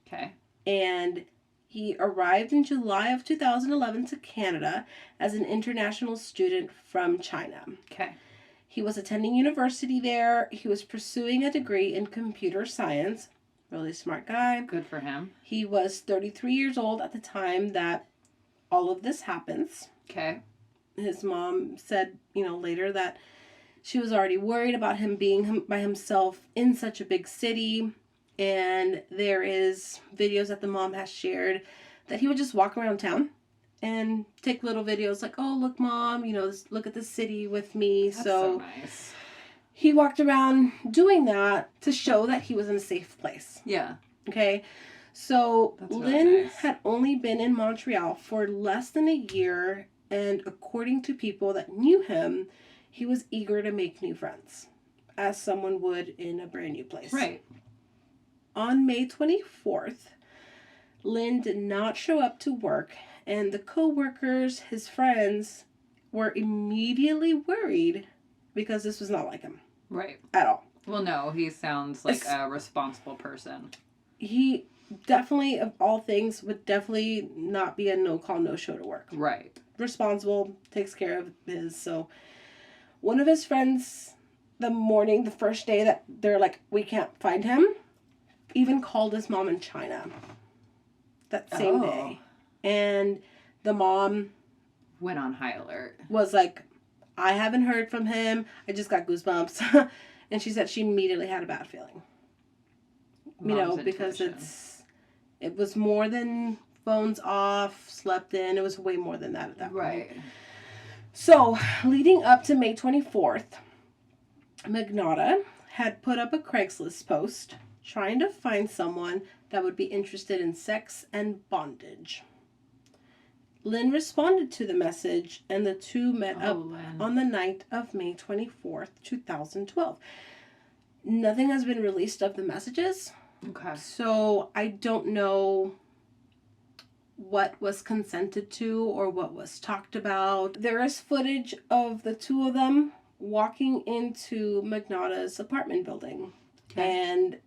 A: Okay.
B: And he arrived in July of 2011 to Canada as an international student from China.
A: Okay.
B: He was attending university there. He was pursuing a degree in computer science. Really smart guy.
A: Good for him.
B: He was 33 years old at the time that all of this happens.
A: Okay.
B: His mom said, later that She was already worried about him being by himself in such a big city. And there is videos that the mom has shared that he would just walk around town and take little videos like, oh, look, Mom, look at the city with me.
A: That's so nice.
B: He walked around doing that to show that he was in a safe place.
A: Yeah.
B: Okay. So
A: That's
B: Lin
A: really nice.
B: had only been in Montreal for less than a year. And according to people that knew him, he was eager to make new friends, as someone would in a brand new place.
A: Right.
B: On May 24th, Lin did not show up to work, and the co-workers, his friends, were immediately worried because this was not like him.
A: Right.
B: At all.
A: Well, no, he sounds like a responsible person.
B: He definitely, of all things, would definitely not be a no-call, no-show to work.
A: Right.
B: Responsible, takes care of his. So one of his friends, the first day that they're like, we can't find him, even called his mom in China that same day. And the mom
A: went on high alert.
B: Was like, I haven't heard from him. I just got goosebumps. And she said she immediately had a bad feeling.
A: Mom's
B: because
A: intuition.
B: it was more than phones off, slept in. It was way more than that at that point.
A: Right.
B: So, leading up to May 24th, Magnotta had put up a Craigslist post trying to find someone that would be interested in sex and bondage. Lin responded to the message, and the two met up on the night of May 24th, 2012. Nothing has been released of the messages.
A: Okay.
B: So I don't know what was consented to or what was talked about. There is footage of the two of them walking into Magnotta's apartment building.
A: Okay.
B: And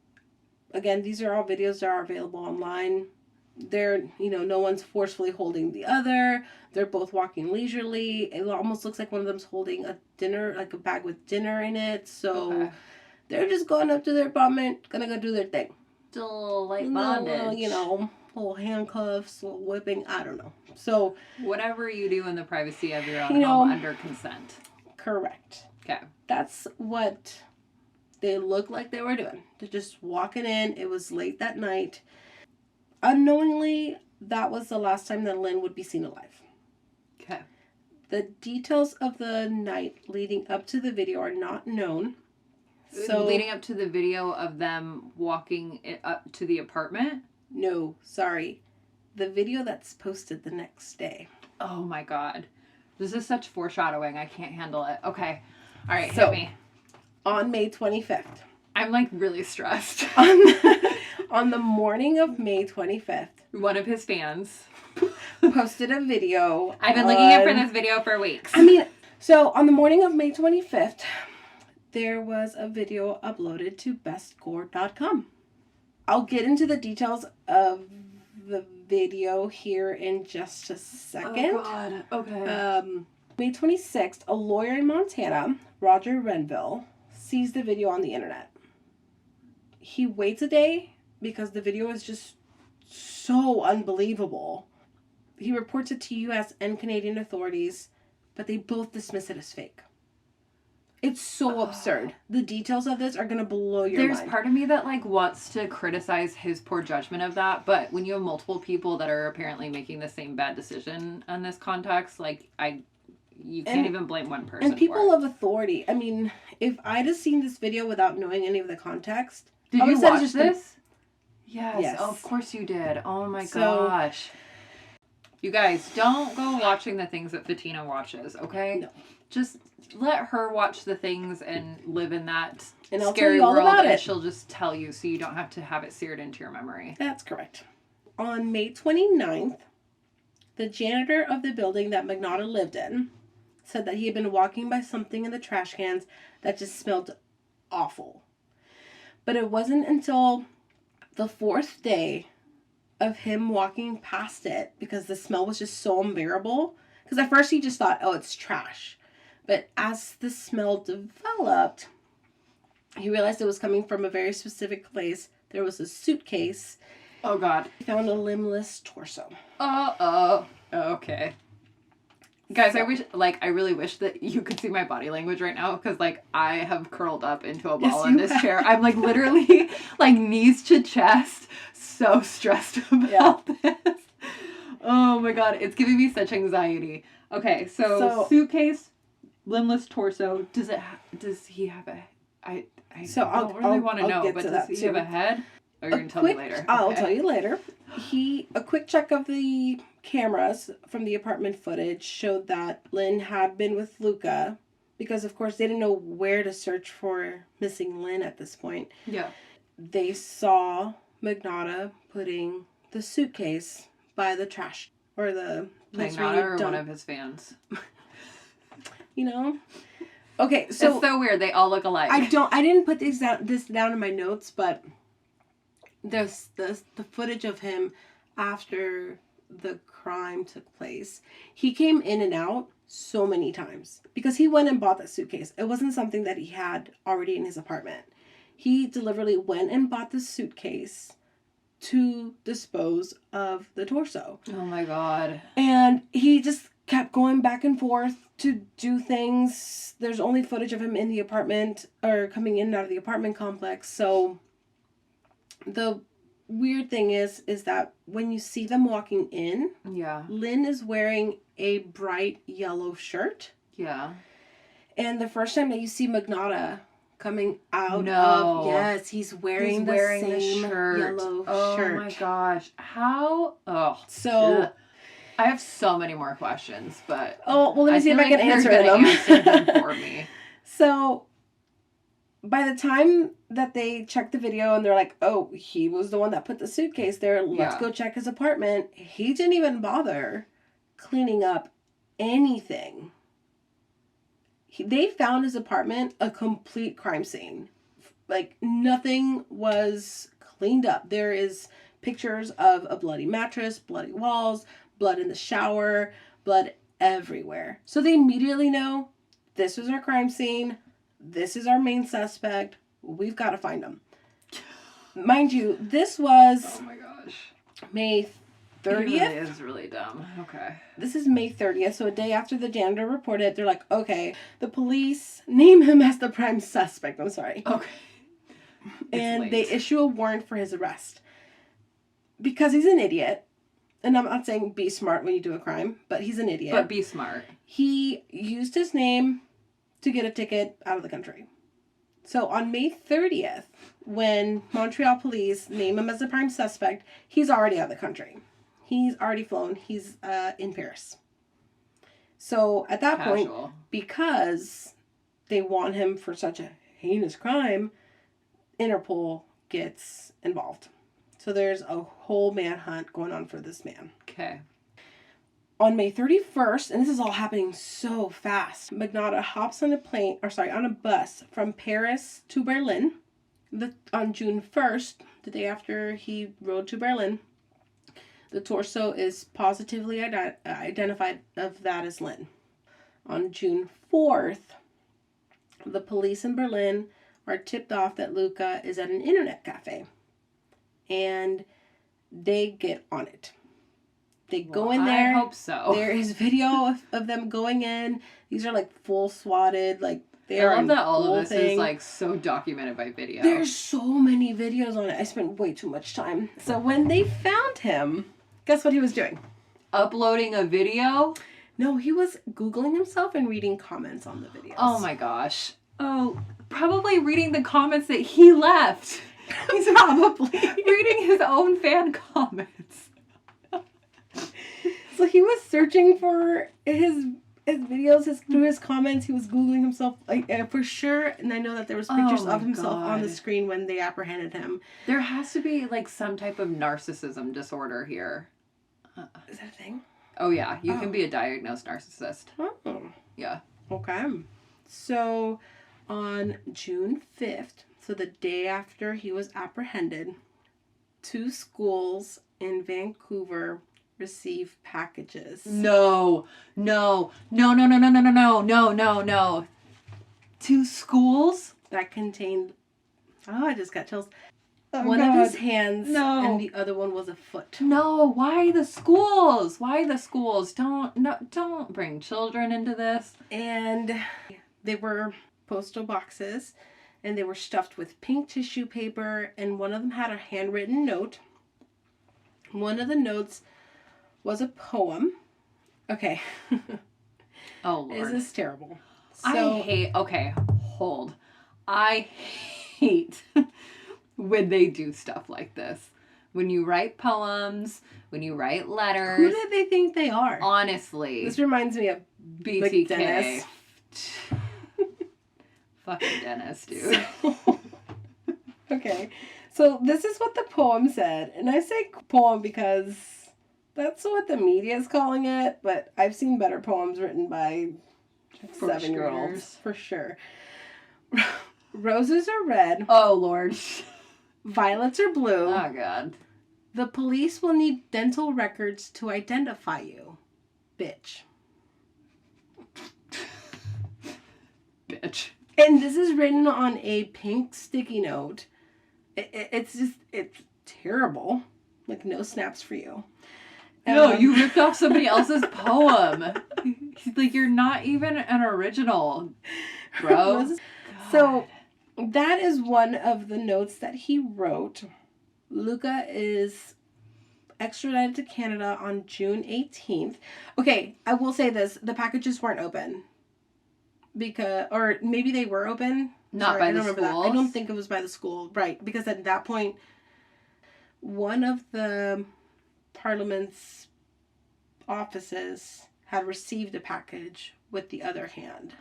B: again, these are all videos that are available online. They're, no one's forcefully holding the other. They're both walking leisurely. It almost looks like one of them's holding a dinner, like a bag with dinner in it. So they're just going up to their apartment, gonna go do their thing.
A: Still like bondage.
B: Little handcuffs, little whipping, I don't know. So
A: whatever you do in the privacy of your own home under consent.
B: Correct.
A: Okay.
B: That's what they looked like they were doing. They're just walking in. It was late that night. Unknowingly, that was the last time that Lin would be seen alive.
A: Okay.
B: The details of the night leading up to the video are not known. So
A: leading up to the video of them walking up to the apartment?
B: No, sorry. The video that's posted the next day.
A: Oh my god. This is such foreshadowing. I can't handle it. Okay. All right,
B: so,
A: hit me.
B: On May 25th.
A: I'm like really stressed.
B: On the morning of May 25th.
A: One of his fans
B: posted a video.
A: I've been looking for this video for weeks.
B: So on the morning of May 25th, there was a video uploaded to bestgore.com. I'll get into the details of the video here in just a second.
A: Oh, God. Okay.
B: May 26th, a lawyer in Montana, Roger Renville, sees the video on the internet. He waits a day because the video is just so unbelievable. He reports it to U.S. and Canadian authorities, but they both dismiss it as fake. It's so absurd. The details of this are going to blow your mind.
A: There's part of me that wants to criticize his poor judgment of that, but when you have multiple people that are apparently making the same bad decision in this context, you can't even blame one person.
B: And people of authority. If I'd have seen this video without knowing any of the context,
A: did you watch this? Yes. Oh, of course you did. Oh my gosh. You guys, don't go watching the things that Fatina watches, okay?
B: No.
A: Just let her watch the things and live in that
B: and I'll
A: scary
B: tell you all
A: world,
B: about
A: and
B: it.
A: she'll just tell you so you don't have to have it seared into your memory.
B: That's correct. On May 29th, the janitor of the building that Magnotta lived in said that he had been walking by something in the trash cans that just smelled awful. But it wasn't until the fourth day of him walking past it, because the smell was just so unbearable. Because at first he just thought, oh, it's trash. But as the smell developed, he realized it was coming from a very specific place. There was a suitcase.
A: Oh, God.
B: He found a limbless torso.
A: Oh, okay. Guys, I really wish that you could see my body language right now because, like, I have curled up into a ball in this chair. I'm, like, literally, like, knees to chest, so stressed about this. Oh, my God. It's giving me such anxiety. Okay, so suitcase, limbless torso. Does he have a... I don't really want to know, but does he have a head? Or you're going to tell me later?
B: I'll tell you later. A quick check of the cameras from the apartment footage showed that Lin had been with Luka because, of course, they didn't know where to search for missing Lin at this point.
A: Yeah.
B: They saw Magnotta putting the suitcase by the trash or the place where you
A: dump. Or one of his fans.
B: You know? Okay, so...
A: It's so weird. They all look alike.
B: I didn't put this down in my notes, but the footage of him after the crime took place, he came in and out so many times because he went and bought that suitcase. It wasn't something that he had already in his apartment. He deliberately went and bought the suitcase to dispose of the torso.
A: Oh my God.
B: And he just kept going back and forth to do things. There's only footage of him in the apartment or coming in and out of the apartment complex. So the weird thing is that when you see them walking in, Lin is wearing a bright yellow shirt.
A: Yeah.
B: And the first time that you see Magnotta coming out
A: of...
B: he's wearing the same
A: shirt.
B: Yellow shirt.
A: Oh my gosh. How? Oh.
B: So...
A: I have so many more questions, but...
B: Oh, well, let me see if I can answer them
A: for me.
B: So, by the time that they check the video and they're like, oh, he was the one that put the suitcase there, let's go check his apartment, he didn't even bother cleaning up anything. They found his apartment a complete crime scene. Like, nothing was cleaned up. There is pictures of a bloody mattress, bloody walls, blood in the shower, blood everywhere. So they immediately know this was our crime scene. This is our main suspect. We've got to find him. Mind you, this was...
A: Oh my gosh.
B: May 30th.
A: It really is really dumb. Okay.
B: This is May 30th, so a day after the janitor reported, they're like, okay, the police name him as the prime suspect. I'm sorry.
A: Okay.
B: And they issue a warrant for his arrest. Because he's an idiot. And I'm not saying be smart when you do a crime, but he's an idiot.
A: But be smart.
B: He used his name to get a ticket out of the country. So on May 30th, when Montreal police name him as the prime suspect, he's already out of the country. He's already flown. He's in Paris. So at that point, because they want him for such a heinous crime, Interpol gets involved. So there's a whole manhunt going on for this man.
A: Okay.
B: On May 31st, and this is all happening so fast, Magnotta hops on a bus from Paris to Berlin. On June 1st, the day after he rode to Berlin, the torso is positively identified of that as Lin. On June 4th, the police in Berlin are tipped off that Luka is at an internet cafe. And they get on it. They go in there.
A: I hope so.
B: There is video of them going in. These are like full swatted, like they are.
A: I love that all of this is like so documented by video.
B: There's so many videos on it. I spent way too much time. So when they found him, guess what he was doing?
A: Uploading a video?
B: No, he was Googling himself and reading comments on the videos.
A: Oh my gosh. Oh, probably reading the comments that he left. He's probably reading his own fan comments.
B: So he was searching for his videos, through his comments. He was Googling himself, for sure. And I know that there was pictures of himself on the screen when they apprehended him.
A: There has to be like some type of narcissism disorder here.
B: Is that a thing?
A: Oh yeah, you can be a diagnosed narcissist.
B: Oh.
A: Yeah.
B: Okay. So on June 5th, so the day after he was apprehended, 2 schools in Vancouver receive packages.
A: No. 2 schools?
B: That contained, I just got chills,
A: Oh,
B: one
A: God.
B: of his hands,
A: No.
B: and the other one was a foot.
A: No, why the schools? Why the schools? Don't bring children into this.
B: And they were postal boxes, and they were stuffed with pink tissue paper, and one of them had a handwritten note. One of the notes was a poem. Okay.
A: Oh, Lord.
B: This is terrible.
A: I hate when they do stuff like this. When you write poems, when you write letters.
B: Who did they think they are?
A: Honestly.
B: This reminds me of
A: BTK.
B: Dennis.
A: Fucking Dennis, dude.
B: Okay. So this is what the poem said. And I say poem because that's what the media is calling it. But I've seen better poems written by 7-year-olds. For sure. Roses are red.
A: Oh, Lord.
B: Violets are blue.
A: Oh, God.
B: The police will need dental records to identify you. Bitch.
A: Bitch.
B: And this is written on a pink sticky note. It's terrible. Like, no snaps for you.
A: No, you ripped off somebody else's poem. Like, you're not even an original, bro.
B: So, that is one of the notes that he wrote. Luka is extradited to Canada on June 18th. Okay, I will say this. The packages weren't open. Or maybe they were open.
A: Not by the schools?
B: I don't think it was by the school. Right, because at that point, one of the Parliament's offices had received a package with the other hand.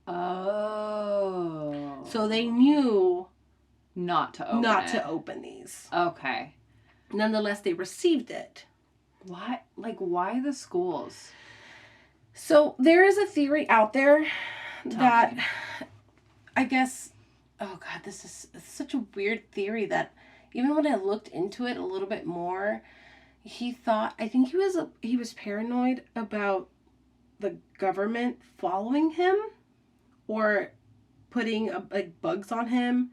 A: Oh.
B: So they knew
A: not to
B: open these.
A: Okay.
B: Nonetheless, they received it.
A: Why? Like, why the schools?
B: So there is a theory out there that I guess, oh God, this is such a weird theory that even when I looked into it a little bit more, I think he was paranoid about the government following him or putting like bugs on him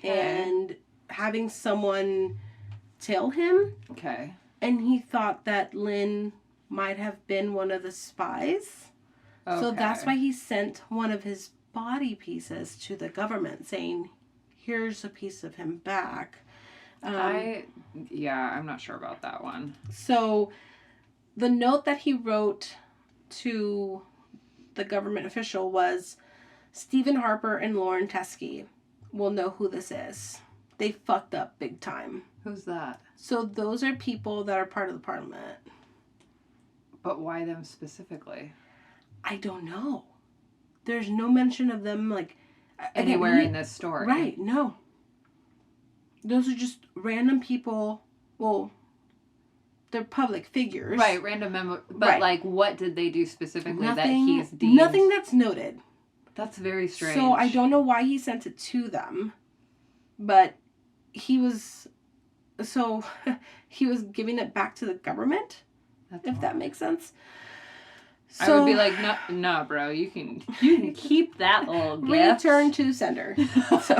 B: and having someone tail him.
A: Okay.
B: And he thought that Lin might have been one of the spies. Okay. So that's why he sent one of his body pieces to the government saying, here's a piece of him back.
A: I'm not sure about that one.
B: So the note that he wrote to the government official was, Stephen Harper and Lauren Teskey will know who this is. They fucked up big time.
A: Who's that?
B: So those are people that are part of the Parliament.
A: But why them specifically?
B: I don't know. There's no mention of them, like...
A: Anywhere in this story.
B: Right, no. Those are just random people. Well, they're public figures.
A: Right, random member. But, like, what did they do specifically that he's deemed?
B: Nothing that's noted.
A: That's very strange.
B: So I don't know why he sent it to them. But he was... So, he was giving it back to the government? If that makes sense. So,
A: I would be like, no, bro, you can keep that little gift.
B: Return to sender. So,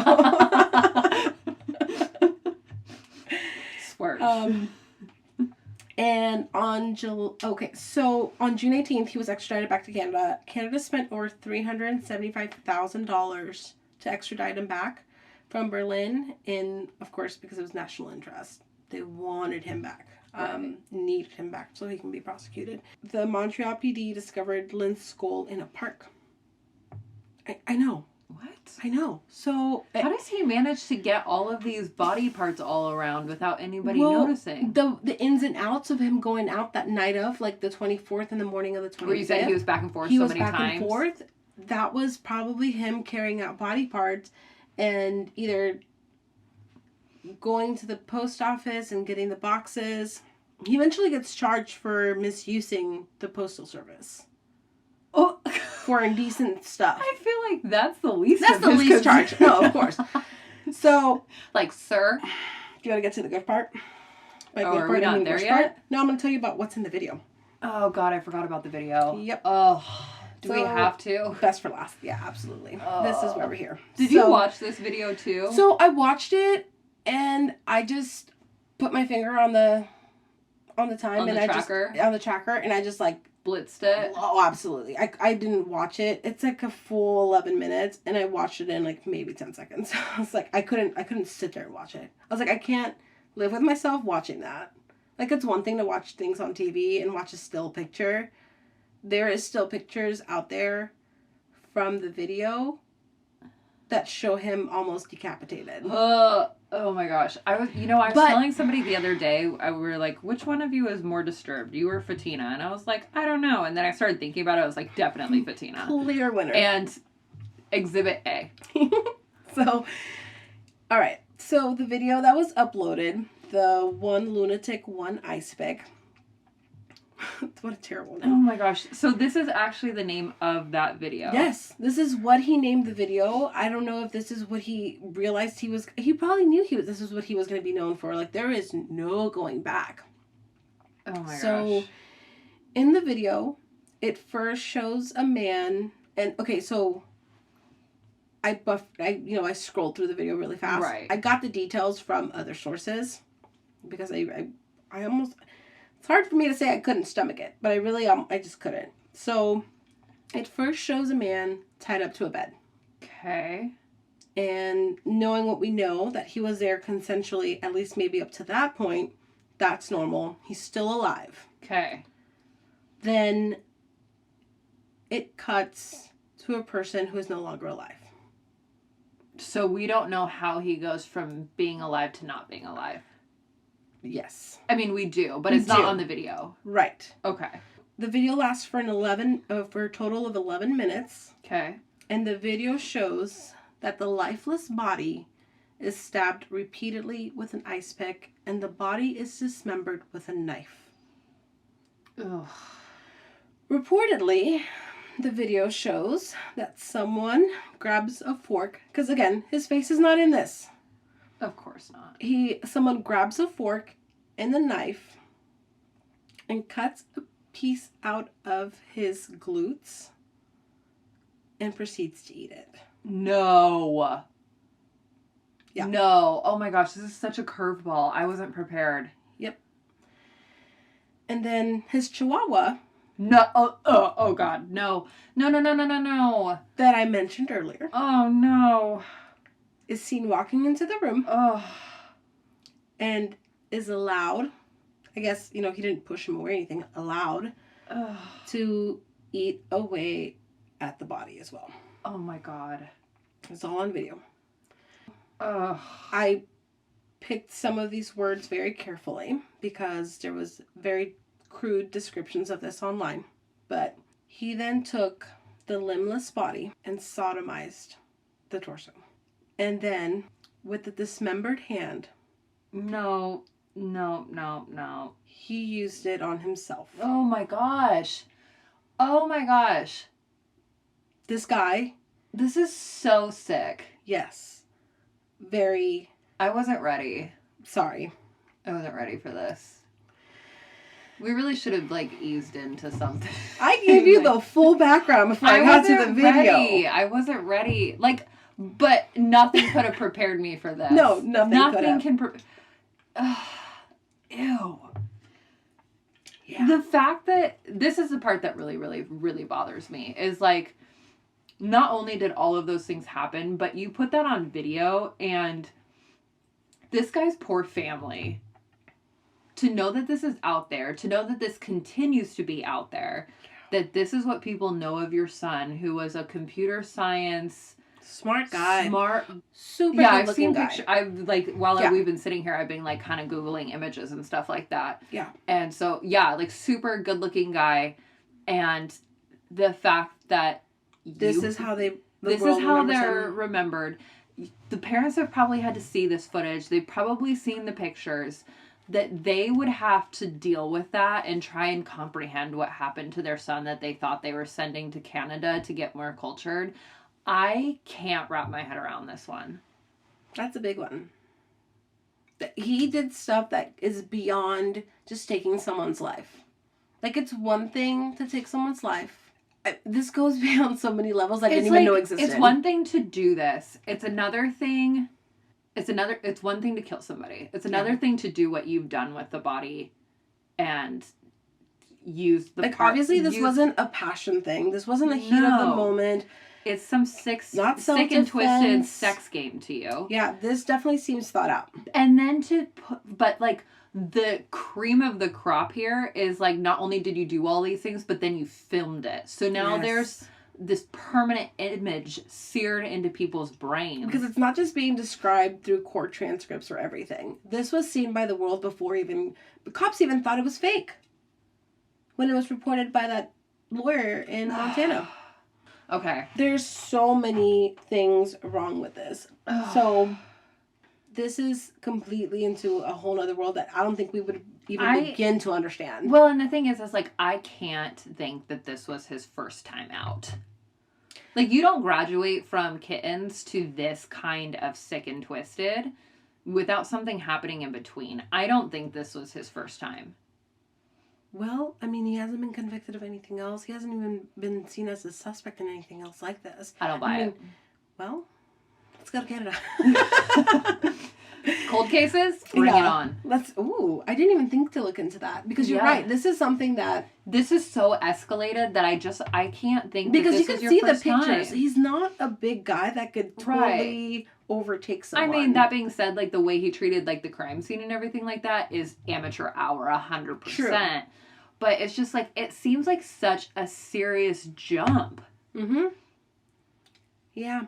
A: swerve.
B: And on June 18th, he was extradited back to Canada. Canada spent over $375,000 to extradite him back from Berlin, of course, because it was national interest. They wanted him back. Needed him back so he can be prosecuted. The Montreal PD discovered Lin's skull in a park. I know.
A: What?
B: I know. So
A: how does he manage to get all of these body parts all around without anybody noticing?
B: The ins and outs of him going out that night of, like the 24th in the morning of the 25th.
A: Where you said he was back and forth so many times. He was back and forth.
B: That was probably him carrying out body parts and either going to the post office and getting the boxes. He eventually gets charged for misusing the postal service.
A: Oh,
B: for indecent stuff.
A: I feel like that's the least.
B: That's the least charge. No, of course. So,
A: like, sir,
B: do you want to get to the good part?
A: Are we not there yet?
B: No, I'm going to tell you about what's in the video.
A: Oh God, I forgot about the video.
B: Yep.
A: Oh, do we have to?
B: Best for last. Yeah, absolutely. This is why we're here.
A: Did you watch this video too?
B: So I watched it And I just put my finger on the time
A: On
B: and
A: the tracker?
B: on the tracker, and I just like
A: Blitzed it?
B: Oh, absolutely. I didn't watch it. It's like a full 11 minutes, and I watched it in like maybe 10 seconds. I was like, I couldn't sit there and watch it. I was like, I can't live with myself watching that. Like, it's one thing to watch things on TV and watch a still picture. There is still pictures out there from the video that show him almost decapitated.
A: Oh my gosh. I was telling somebody the other day, we were like, which one of you is more disturbed? You or Fatina? And I was like, I don't know. And then I started thinking about it. I was like, definitely Fatina.
B: Clear winner.
A: And Exhibit A.
B: So, all right. So the video that was uploaded, the one lunatic, one ice pick. What a terrible name.
A: Oh my gosh. So this is actually the name of that video.
B: Yes. This is what he named the video. I don't know if this is what he realized he probably knew this is what he was going to be known for. Like, there is no going back.
A: Oh my gosh.
B: So in the video, it first shows a man, and okay, so I scrolled through the video really fast.
A: Right.
B: I got the details from other sources because I almost, it's hard for me to say I couldn't stomach it, but I just couldn't. So it first shows a man tied up to a bed.
A: Okay.
B: And knowing what we know, that he was there consensually, at least maybe up to that point, that's normal. He's still alive.
A: Okay.
B: Then it cuts to a person who is no longer alive.
A: So we don't know how he goes from being alive to not being alive.
B: Yes.
A: I mean, we do, but it's not on the video.
B: Right.
A: Okay.
B: The video lasts for for a total of 11 minutes.
A: Okay.
B: And the video shows that the lifeless body is stabbed repeatedly with an ice pick, and the body is dismembered with a knife.
A: Ugh.
B: Reportedly, the video shows that someone grabs a fork, because again, his face is not in this.
A: Of course not.
B: Someone grabs a fork and a knife and cuts a piece out of his glutes and proceeds to eat it.
A: No.
B: Yeah.
A: No. Oh my gosh, this is such a curveball. I wasn't prepared.
B: Yep. And then his chihuahua.
A: No. Oh God. No. No.
B: That I mentioned earlier.
A: Oh no.
B: Is seen walking into the room.
A: Oh.
B: And is allowed, I guess, he didn't push him away or anything, allowed to eat away at the body as well.
A: Oh my God.
B: It's all on video.
A: Ugh.
B: I picked some of these words very carefully because there was very crude descriptions of this online. But he then took the limbless body and sodomized the torso. And then, with the dismembered hand...
A: No.
B: He used it on himself.
A: Oh my gosh.
B: This guy...
A: This is so sick.
B: Yes. Very...
A: I wasn't ready.
B: Sorry.
A: I wasn't ready for this. We really should have, eased into something.
B: I gave you the full background before I got to the video.
A: I wasn't ready. But nothing could have prepared me for this.
B: No, nothing
A: can ew.
B: Yeah.
A: The fact that this is the part that really, really, really bothers me is not only did all of those things happen, but you put that on video, and this guy's poor family, to know that this is out there, to know that this continues to be out there, that this is what people know of your son, who was a computer science
B: smart guy, super
A: yeah,
B: good
A: I've
B: looking
A: seen
B: guy.
A: pictures. We've been sitting here, I've been kind of Googling images and stuff like that.
B: Yeah.
A: And so, super good looking guy. And the fact that
B: this is how they're
A: remembered. The parents have probably had to see this footage. They've probably seen the pictures. That they would have to deal with that and try and comprehend what happened to their son that they thought they were sending to Canada to get more cultured. I can't wrap my head around this one.
B: That's a big one. He did stuff that is beyond just taking someone's life. It's one thing to take someone's life. This goes beyond so many levels I didn't even know existed.
A: It's one thing to do this. It's another thing It's one thing to kill somebody. It's another thing to do what you've done with the body and use the
B: obviously this wasn't a passion thing. This wasn't a heat of the moment.
A: It's some sick and twisted sex game to you.
B: Yeah, this definitely seems thought out.
A: And then but like the cream of the crop here is like, not only did you do all these things, but then you filmed it. So now there's this permanent image seared into people's brains.
B: Because it's not just being described through court transcripts or everything. This was seen by the world before the cops even thought it was fake. When it was reported by that lawyer in Montana.
A: Okay.
B: There's so many things wrong with this. So this is completely into a whole other world that I don't think we would even begin to understand.
A: Well, and the thing is like, I can't think that this was his first time out. Like, you don't graduate from kittens to this kind of sick and twisted without something happening in between. I don't think this was his first time.
B: Well, I mean, he hasn't been convicted of anything else. He hasn't even been seen as a suspect in anything else like this.
A: I don't buy it.
B: Well, let's go to Canada.
A: Cold cases? Bring it on.
B: I didn't even think to look into that. Because you're right. This is something that...
A: This is so escalated that I can't think
B: because
A: that this is your first time. Because you can see the pictures.
B: Time. He's not a big guy that could totally overtake someone.
A: I mean, that being said, like, the way he treated, like, the crime scene and everything like that is amateur hour 100%. True. But it's just, like, it seems like such a serious jump.
B: Mm-hmm. Yeah.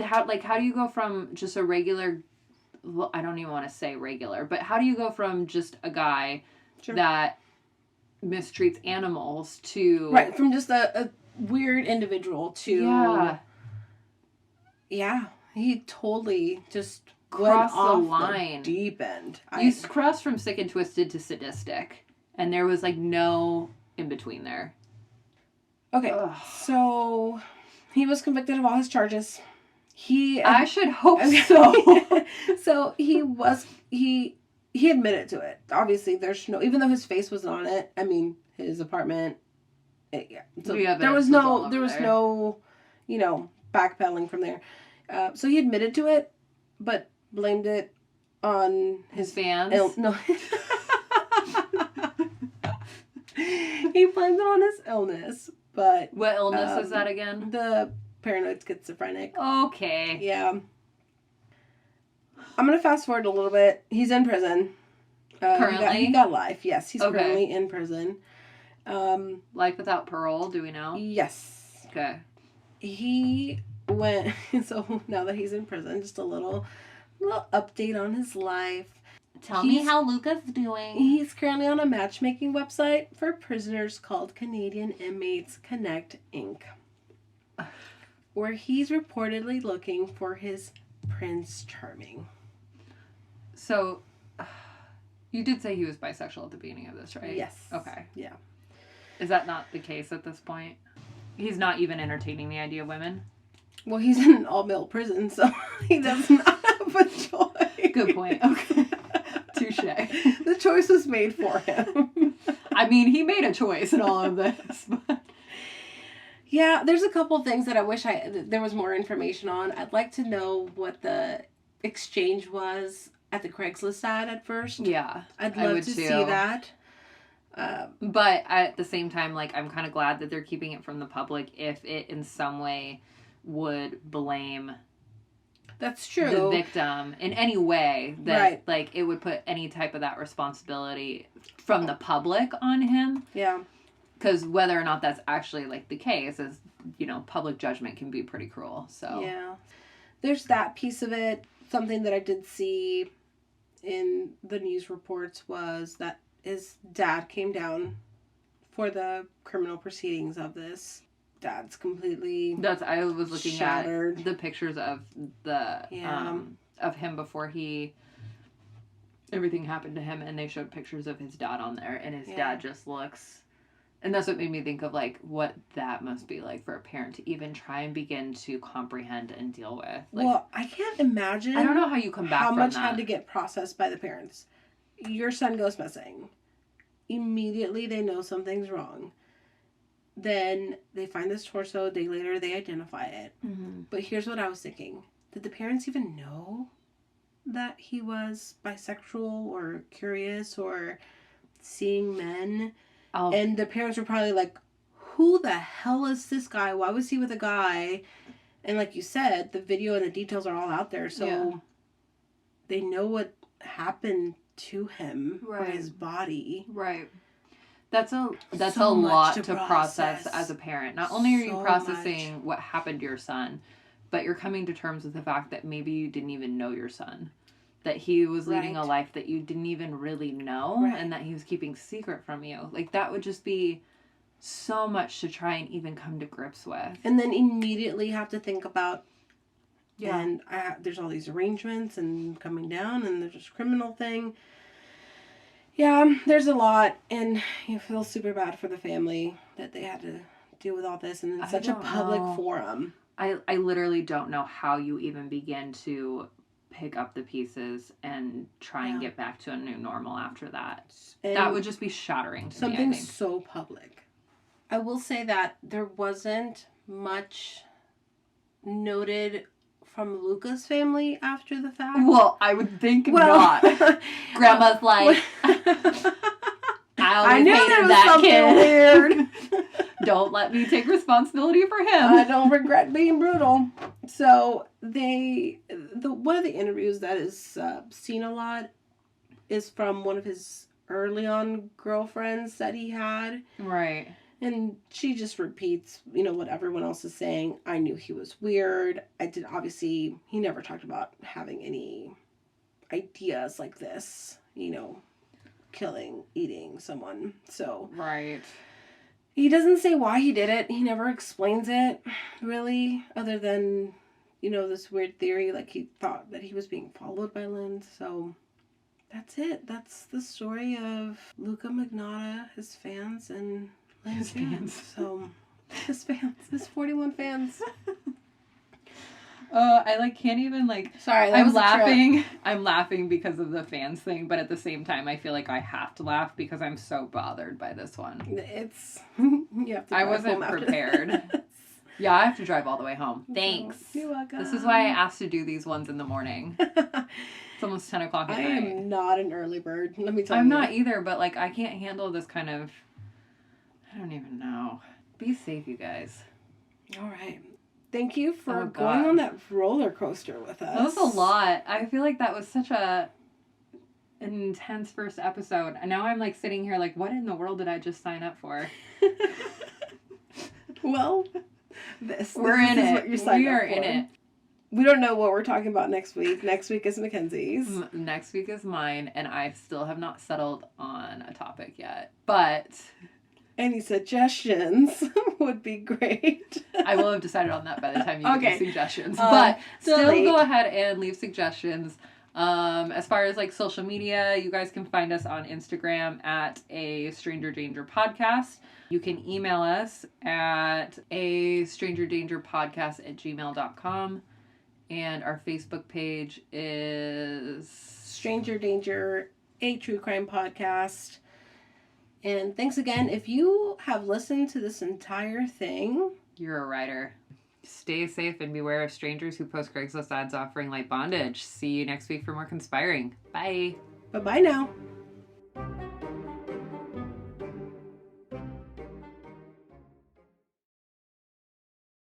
A: How do you go from just a regular... Well, I don't even want to say regular, but how do you go from just a guy that mistreats animals to...
B: Right, from just a weird individual to... Yeah, he totally just
A: crossed the line.
B: The deep end.
A: You crossed from sick and twisted to sadistic, and there was, like, no in between there.
B: Okay, so he was convicted of all his charges.
A: I should hope so.
B: So he admitted to it. Obviously, there's no, even though his face was on it. I mean, his apartment. So there was no, backpedaling from there. So he admitted to it, but blamed it on
A: his fans.
B: No. He blamed it on his illness, but
A: what illness is that again?
B: The paranoid schizophrenic.
A: Okay.
B: Yeah. I'm going to fast forward a little bit. He's in prison.
A: Currently?
B: He got life. Yes, he's currently in prison.
A: Life without parole, do we know?
B: Yes.
A: Okay.
B: He went... So now that he's in prison, just a little update on his life.
A: Tell me how Luka's doing.
B: He's currently on a matchmaking website for prisoners called Canadian Inmates Connect, Inc., where he's reportedly looking for his Prince Charming.
A: So, you did say he was bisexual at the beginning of this, right?
B: Yes.
A: Okay.
B: Yeah.
A: Is that not the case at this point? He's not even entertaining the idea of women?
B: Well, he's in an all-male prison, so he does not have a choice.
A: Good point. Okay. Touche.
B: The choice was made for him.
A: I mean, he made a choice in all of this, but...
B: Yeah, there's a couple things that I wish there was more information on. I'd like to know what the exchange was at the Craigslist ad at first.
A: Yeah,
B: I'd love to see that.
A: But at the same time, like, I'm kind of glad that they're keeping it from the public if it in some way would blame...
B: That's true.
A: The victim in any way that, like, it would put any type of that responsibility from the public on him.
B: Yeah.
A: Because whether or not that's actually, like, the case is, public judgment can be pretty cruel, so.
B: Yeah. There's that piece of it. Something that I did see in the news reports was that his dad came down for the criminal proceedings of this. Dad's completely
A: I was looking
B: shattered.
A: At the pictures of of him before everything happened to him, and they showed pictures of his dad on there, and his dad just looks... And that's what made me think of, like, what that must be like for a parent to even try and begin to comprehend and deal with. Like,
B: well, I can't imagine...
A: I don't know how you come back from that.
B: How much had to get processed by the parents. Your son goes missing. Immediately they know something's wrong. Then they find this torso. A day later they identify it. Mm-hmm. But here's what I was thinking. Did the parents even know? that he was bisexual or curious or seeing men. And the parents were probably like, who the hell is this guy? Why was he with a guy? And like you said, the video and the details are all out there. So they know what happened to him or his body.
A: Right. That's a lot to process as a parent. Not only are you processing what happened to your son, but you're coming to terms with the fact that maybe you didn't even know your son. That he was leading a life that you didn't even really know and that he was keeping secret from you. Like, that would just be so much to try and even come to grips with.
B: And then immediately have to think about, and there's all these arrangements and coming down and there's this criminal thing. Yeah, there's a lot, and you feel super bad for the family that they had to deal with all this in such a public forum.
A: I literally don't know how you even begin to pick up the pieces and try and get back to a new normal after that. And that would just be shattering to me, I think.
B: Something so public. I will say that there wasn't much noted from Luka's family after the fact.
A: Well, I would think not. Grandma's like, I knew there was that something kid. Weird. Don't let me take responsibility for him.
B: I don't regret being brutal. So one of the interviews that is seen a lot is from one of his early on girlfriends that he had.
A: Right.
B: And she just repeats, what everyone else is saying. I knew he was weird. Obviously, he never talked about having any ideas like this, killing, eating someone. So.
A: Right.
B: He doesn't say why he did it. He never explains it, really, other than, this weird theory, like he thought that he was being followed by Lin. So that's it. That's the story of Luka Magnotta, his fans, and his fans. So, his 41 fans.
A: I can't even
B: Sorry, that was
A: laughing. I'm laughing because of the fans thing, but at the same time, I feel like I have to laugh because I'm so bothered by this one.
B: You have to.
A: I wasn't prepared. Yeah, I have to drive all the way home. Thanks.
B: You're welcome.
A: This is why I asked to do these ones in the morning. It's almost 10 o'clock at night.
B: I am not an early bird. Let me tell you.
A: I'm not either, but I can't handle this kind of. I don't even know. Be safe, you guys.
B: All right. Thank you for going on that roller coaster with us.
A: That was a lot. I feel like that was such an intense first episode. And now I'm sitting here what in the world did I just sign up for?
B: Well,
A: we're in it. We are in it.
B: We don't know what we're talking about next week. Next week is Mackenzie's.
A: Next week is mine, and I still have not settled on a topic yet. But
B: any suggestions would be great.
A: I will have decided on that by the time you give me suggestions. But still go ahead and leave suggestions. As far as social media, you guys can find us on Instagram at A Stranger Danger Podcast. You can email us at astrangerdangerpodcast@gmail.com. And our Facebook page is
B: Stranger Danger, a true crime podcast. And thanks again. If you have listened to this entire thing,
A: you're a writer. Stay safe and beware of strangers who post Craigslist ads offering light bondage. See you next week for more conspiring. Bye.
B: Bye-bye now.